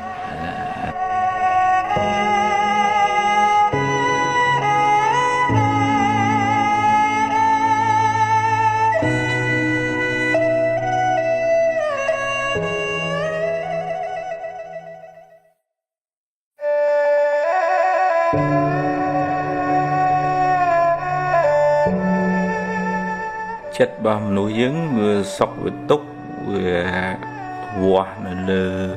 chất bom núi dưỡng vừa sọc vừa túc vừa vua lơ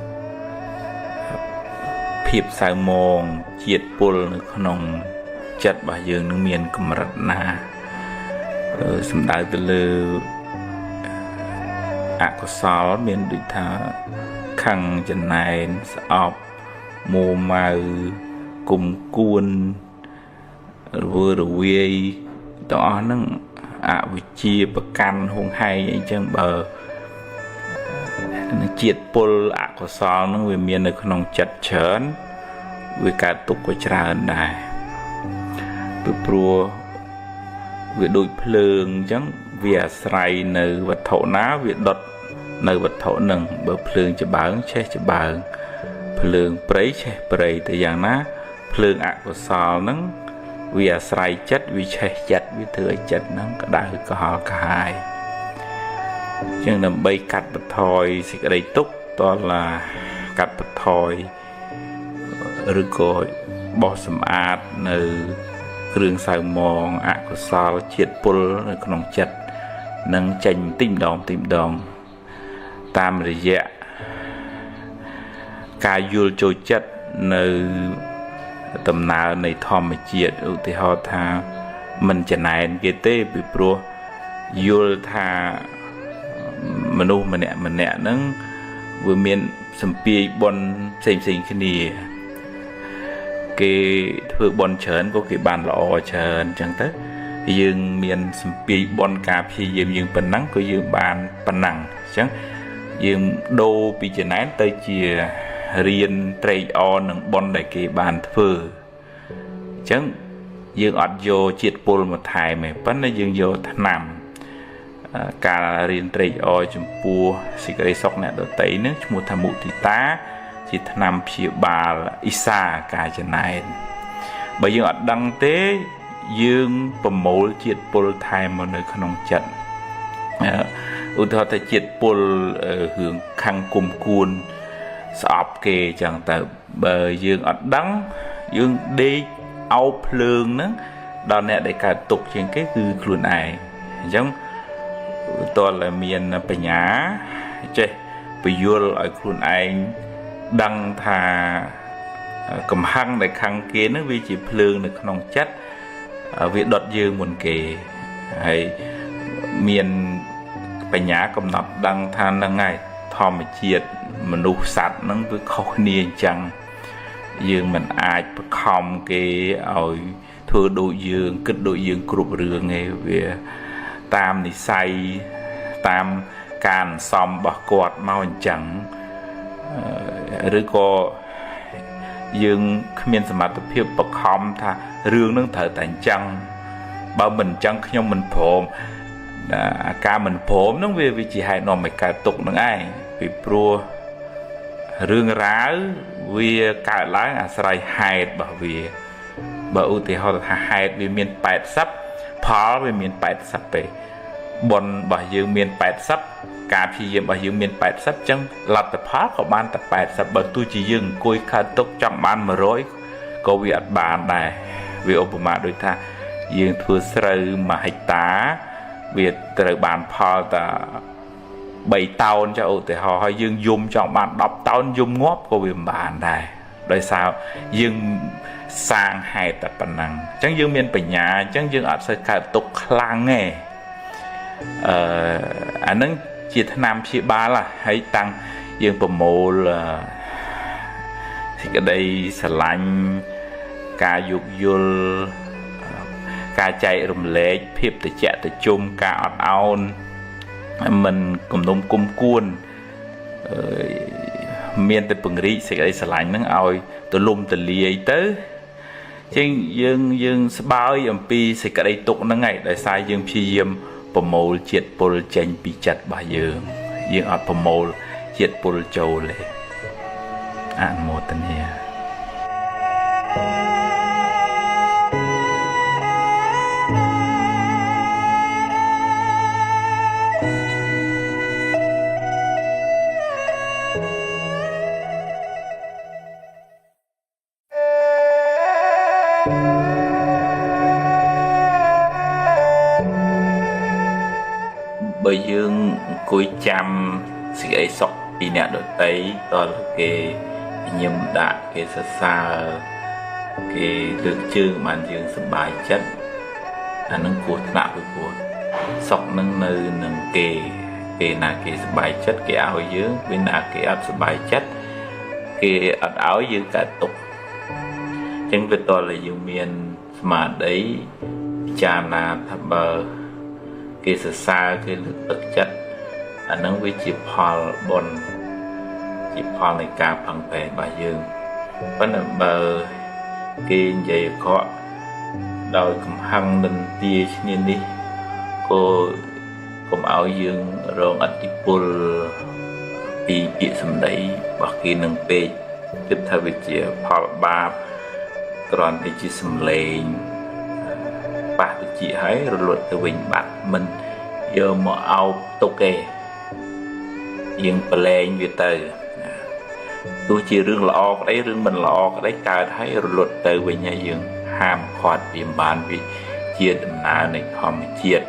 phiệp sai mòn chiết pol nông chất bà dương nước miền cầm rật na sầm đại từ lơ có sál miền địch thả khăng chân này sọp mồ màu cùng cuốn vừa rồi đó nó vị chia bậc căn hùng hay vậy chân bờ chiết pol có sao nó về miền ởក្នុងចិត្តច្រើនវាកើតទុកក៏ច្រើនដែរពីព្រោះវាដូចភ្លើងអញ្ចឹងវាអាស្រ័យនៅវត្ថុណាវាដុតនៅវត្ថុនឹងបើភ្លើងច្បើងឆេះច្បើងភ្លើងព្រៃឆេះព្រៃតែយ៉ាងណាភ្លើងអកុសលហ្នឹងវាអាស្រ័យចិត្តវាឆេះចិត្តវាធ្វើឲ្យចិត្តហ្នឹងក្តៅក្រហល់កាហាយជាងដើម្បីកាត់បន្ថយសេចក្តីទុក្ខតឡាកាត់បន្ថយឬក៏បោះសម្អាតនៅគ្រឿងសៅមងអកុសលជាតិពុលនៅក្នុងចិត្តនឹងចេញទីម្ដងតាមរយៈការយល់ចូលចិត្តនៅដំណើរនៃធម្មជាតិឧទាហរណ៍ថាមិនចំណែនគេទេពីព្រោះយល់ថាមនុស្សម្នាក់ហ្នឹងវាមានសម្ពាយបុណ្យផ្សេងគ្នាគេធ្វើបុណ្យច្រើនក៏គេបានល្អច្រើនអញ្ចឹងទៅយើងមានសម្ពាយបុណ្យការព្យាយាមយើងប៉ុណ្ណឹងក៏យើងបានប៉ុណ្ណឹងអញ្ចឹងយើងដូរពីចំណែនទៅជារៀនត្រេកអរនឹងបុណ្យដែលគេបានធ្វើអញ្ចឹងយើងអត់យកជាតិពុលមកថែមទេប៉ុន្តែយើងយកថ្នាំការរៀនត្រេកអរចំពោះសេចក្តីសុខអ្នកដទៃនឹងឈ្មោះថាមុទិតាជាថ្នាំព្យាបាលអ៊ីសាការចំណែនបើយើងអត់ដឹងទេយើងប្រមូលជាតិពុលថែមមកនៅក្នុងចិត្តឧទាហរណ៍ថាជាតិពុលរឿងខាងគុំគួនស្អប់គេចឹងទៅបើយើងអត់ដឹងយើងដេកអោបភ្លើងហ្នឹងដល់អ្នកដែលកើតទុកជាងគេគឺខ្លួនឯងអញ្ចឹងតើមានបញ្ញាចេះពយល់ឲ្យខ្លួនឯងដឹងថាកំហឹងដែលខាងគេហ្នឹងវាជាភ្លើងនៅក្នុងចិត្តវាដុតយើងមុនគេហើយមានបញ្ញាកំណត់ដឹងថាហ្នឹងហើយធម្មជាតិមនុស្សសត្វហ្នឹងវាខុសគ្នាអញ្ចឹងយើងមិនអាចបខំគេឲ្យធ្វើដូចយើងគិតដូចយើងគ្រប់រឿងទេវាតាមនិស័យតាមការសំរបស់គាត់មកអញ្ចឹងឬក៏ dương miền sầm mặt tập hiệp bậc khom tha rương nâng thở tại chăng bao mình chăng nhung mình phồm ca mình phồm nó vì chỉ hai nòng mày cả tục nâng ai vì pro rương ráo vì cả lái sài hai bảo vì bảo thì họ hai vì miền bẹt sắp phá vì miền bẹt sắp về bồn bảo dương miền bẹt sắp cả phi dương bảo dương miền bẹt sắp chăng lật tập phá của ban tập bẹt sắp bảo tôi chỉ dương côi khai tục trong ban mà rồi có việc bàn này vì Obama đối tha dương thua sơ mà hạch tá việc từ bàn phá ta 3 tao cho thì họ dương dùng cho bạn đọc tao dùng ngóp của việc bàn này đời sao dương sang hai tập bản năng chẳng dương miền bệnh nhà chẳng dương ở sơ khai tục khlang nghề anh ấy chỉ thân nam chỉ ba là hãy tăng dương bầm mồ là thì cái đây sờ lạnh ca dục dul ca chạy rùm lệ phép từ chạy từ chung ca ọt aun mình cùng nôm cung cuôn miền từ bừng rí sẽ cái sờ lạnh nó oi từ lùm từ lì tới nhưng dương bao âm pi sẽ cái đây tục nó ngày đại sai dương phi yếm bầm mồ triệt bồ chanh pi chặt bà dương ọt bầm mồ triệt bồ châu lệ an mô tân hiền bởi dương cuối chăm sự ấy sọc đi nè đội tây đó là cái nhâm đạn cái xa xa cái lượng chương mà dương sầm bài chất nâng cuột nạ với cuột sọc nâng nơi nâng kề là cái sầm bài chất cái áo dương bên là cái áo sầm bài chất cái áo dương cả tục chẳng việc đó là dương miền mà đấy cha là thầm bờ cái sự xa cái lực thực chất nâng với chịp hò bồn chịp hò này cả bằng về bà dương vẫn là bờ cái dây khó đòi cầm hăng đình tia nhìn đi cô cầm áo dương rồi ắt đi bùl bị sầm đấy và khi nâng bê tiếp theo với chìa hò ba còn thì chỉ sầm lên bà thì chị hãy rồi luật từ bình bạc mình giờ mà ao tô kê dương lên như từ tôi chỉ rương lọ cái đấy rương mình lọ cái đấy cả thấy rồi luật từ về nhà dương ham khoát viêm bàn vì chia đầm ná này hòm chiết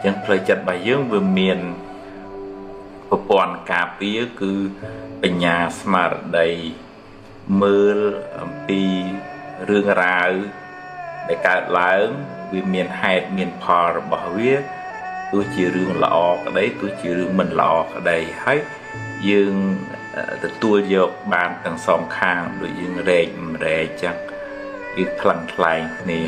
chẳng phải chặt bài dương vừa miền và bọn cà phê cứ ở nhà smart đầy mưa pi rương rào để cả lớn vì miền hai miền phò bảo viết tôi chỉ rương lọ cái đấy tôi chỉ rương mình lọ cái đây hết dương tua dọc bàn tầng song khang rồi dương rè chắc dương phẳng lại nè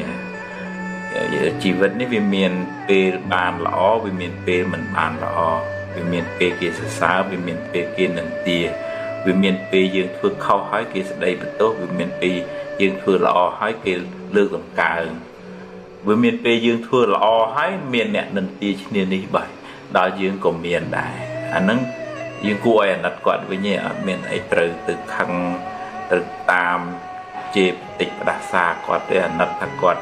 chỉ vấn vì miền p bàn lọ vì miền p mình bàn lọ vì miền p kia xa vì miền p kia nâng tia vì miền p dương phương khâu hỏi kia sẽ đây bất tốt vì miền p dương thưa lọ hỏi kia lương làm cả với miền Tây dương thưa lọ hỏi miền nè nâng tia trên đi bởi đó dương của miền đại nâng dương cô ấy đặt quạt với nhẹ miền ấy từ khăn từ tam chếp tịch đa xa quạt để đặt thật quạt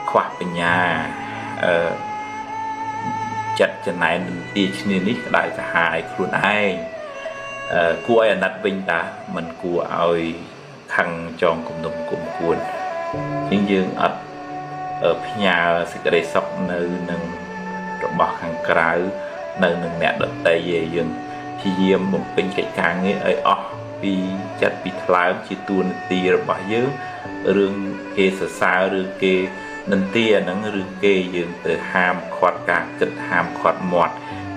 khoa về nhà chặt chân này nâng tia trên đi đại cả hai khuôn ai cô ấy đặt vinh ta mình cô ấy khăn tròn cùng đồng cùng cuốn nhưng dương ở phía nhà sẽ có đầy sọc nơi nâng bỏ khăn trái nơi nâng nẹ đợt tay về dương khi diêm một bên cái càng ấy ấy vì chất bị thái chỉ tuôn tì rồi bỏ dương rương kê sở xa rương kê nâng tia nâng rương kê dương từ ham khoát cả chất ham khoát mọt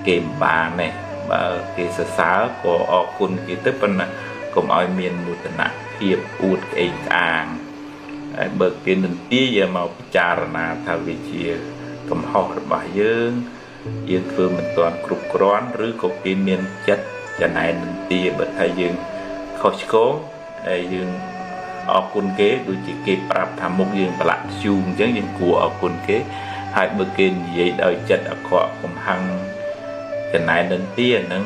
kèm bà này bà kê sở xa của quân kê tức bên là cùng oi miền một tận nặng hiệp út cái càng bậc cái nền tia giờ màu trà là thao vị chia cầm họ bà dương thường mình toàn cục rón rứ có cái miền chất cho này nền tia bởi thay dương khó cố dương អរគុណគេដូចជាគេប្រាប់ថាមុខយើងប្រឡាក់ធ្យូងអញ្ចឹងយើងគួរអរគុណគេហើយបើគេនិយាយដោយចិត្តអាក្រក់កំហឹងចំណែននឹងទៀតហ្នឹង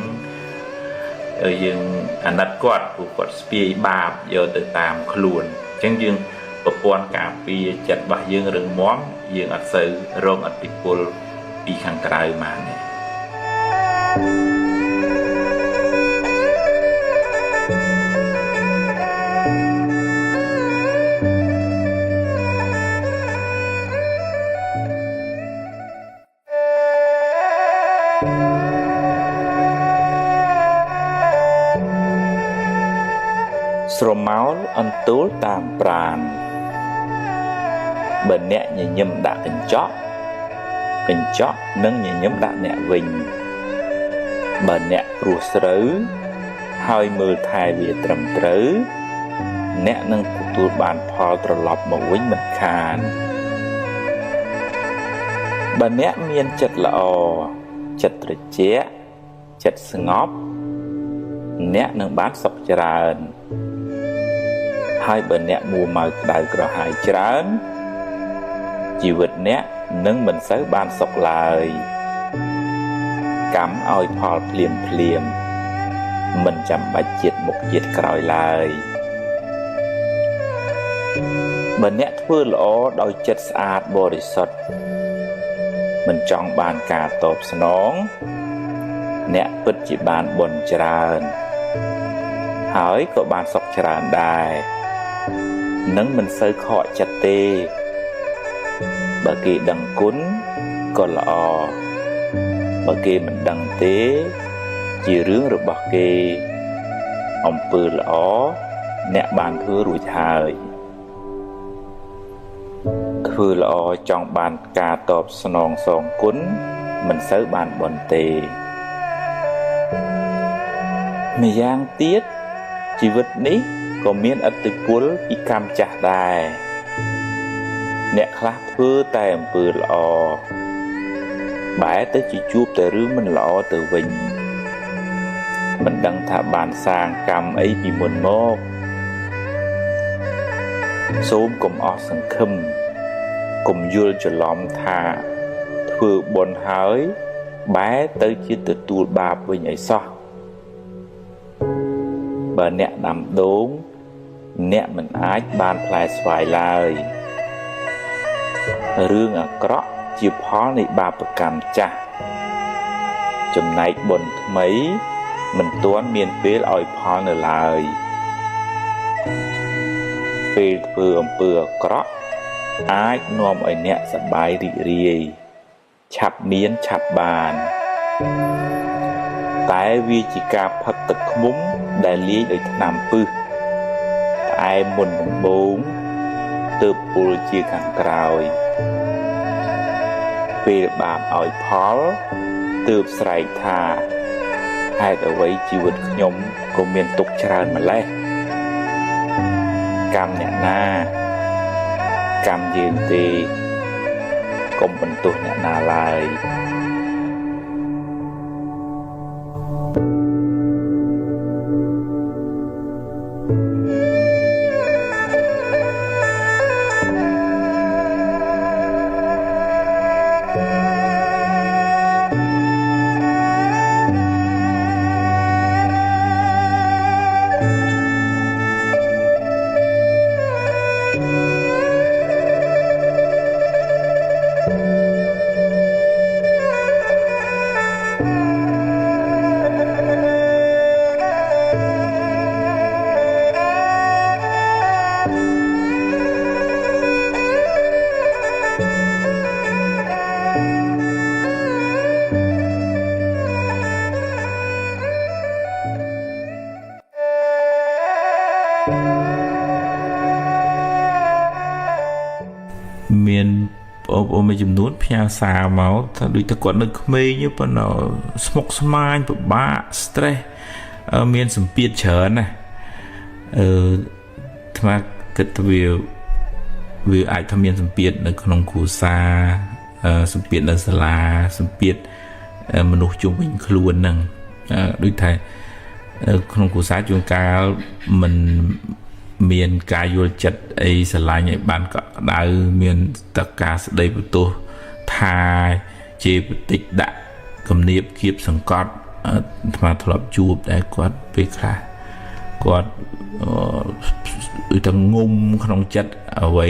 យើងអាណិតគាត់ព្រោះគាត់ស្ពាយបាបយកទៅតាមខ្លួនអញ្ចឹងយើងប្រព័ន្ធការពារចិត្តរបស់យើងរឹងមាំយើងអត់សូវរងឥទ្ធិពលពីខាងក្រៅមកទេស្រមោលអន្ទូលតាមប្រាណបើអ្នកញញឹមដាក់កញ្ចក់នឹងញញឹមដាក់អ្នកវិញបើអ្នកព្រោះស្រូវហើយមើលថែវាត្រឹមត្រូវអ្នកនឹងទទួលបានផលត្រឡប់មកវិញមិនខានបើអ្នកមានចិត្តល្អចិត្តត្រជាក់ចិត្តស្ងប់អ្នកនឹងបានសុខច្រើនហើយបើអ្នកមួម៉ៅក្តៅក្រហាយច្រើនជីវិតអ្នកនឹងមិនសូវបានសុខឡើយកម្មឲ្យផលភ្លាមមិនចាំបាច់ជាតិមុខជាតិក្រោយឡើយបើអ្នកធ្វើល្អដោយចិត្តស្អាតបរិសុទ្ធមិនចង់បានការតបស្នងអ្នកពិតជាបានបុណ្យច្រើនហើយក៏បានសុខច្រើនដែរនឹងមិនសូវខកចិត្តទេបើគេដឹងគុណក៏ល្អបើគេមិនដឹងទេជារឿងរបស់គេអំពើល្អអ្នកបានធ្វើរួចហើយធ្វើល្អចង់បានការតបស្នងសងគុណមិនសូវបានបុណ្យទេម្យ៉ាងទៀតជីវិតនេះក៏មានឥទ្ធិពលពីកម្មចាស់ដែរអ្នកខ្លះធ្វើតែអំពើល្អបែរទៅជាជួបតែរឿងមិនល្អទៅវិញមិនដឹងថាបានសាងកម្មអីពីមុនមកសូមកុំអស់សង្ឃឹមកុំយល់ច្រឡំថាធ្វើបុណ្យហើយបែរទៅជាទទួលបាបវិញអីសោះបើអ្នកដាំដូងអ្នកមិនអាចបានផ្លែស្វាយឡើយរឿងអាក្រក់ជាផលនៃបាបកម្មចាស់ចំណែកបុណ្យថ្មីមិនទាន់មានពេលឲ្យផលនៅឡើយពេលធ្វើអំពើអាក្រក់អាចនាំឲ្យអ្នកសប្បាយរីករាយឆាប់មានឆាប់បានតែវាជាការផឹកទឹកឃ្មុំដែលលាយដោយថ្នាំពិសតែមុនដំបូងទើបពុលជាខាងក្រោយពេលបាបឲ្យផលទើបស្រែកថាហេតុអ្វីជីវិតខ្ញុំក៏មានទុក្ខច្រើនម្ល៉េះកម្មអ្នកណាកម្មយើងទេកុំបន្ទោសអ្នកណាឡើយមានបងប្អូនមួយចំនួនផ្ញើសារមកថាដូចតែគាត់នៅក្មេងប៉ុន្តែស្មុគស្មាញពិបាក stress មានសម្ពាធច្រើនណាថ្មគិតថាវាអាចថាមានសម្ពាធនៅក្នុងគ្រួសារសម្ពាធនៅសាលាសម្ពាធមនុស្សជុំវិញខ្លួនហ្នឹងដូចថាក្នុងគ្រួសារជួនកាល មានការយល់ចិត្តអីស្រឡាញ់ឲ្យបានកក់ក្ដៅមានតការស្ដីបន្ទោសថាជាបតិចដាក់គំនាបគៀបសង្កត់ថ្មធ្លាប់ជួបដែរគាត់ពេលខ្លះគាត់ដូចតែងុំក្នុងចិត្តអ្វី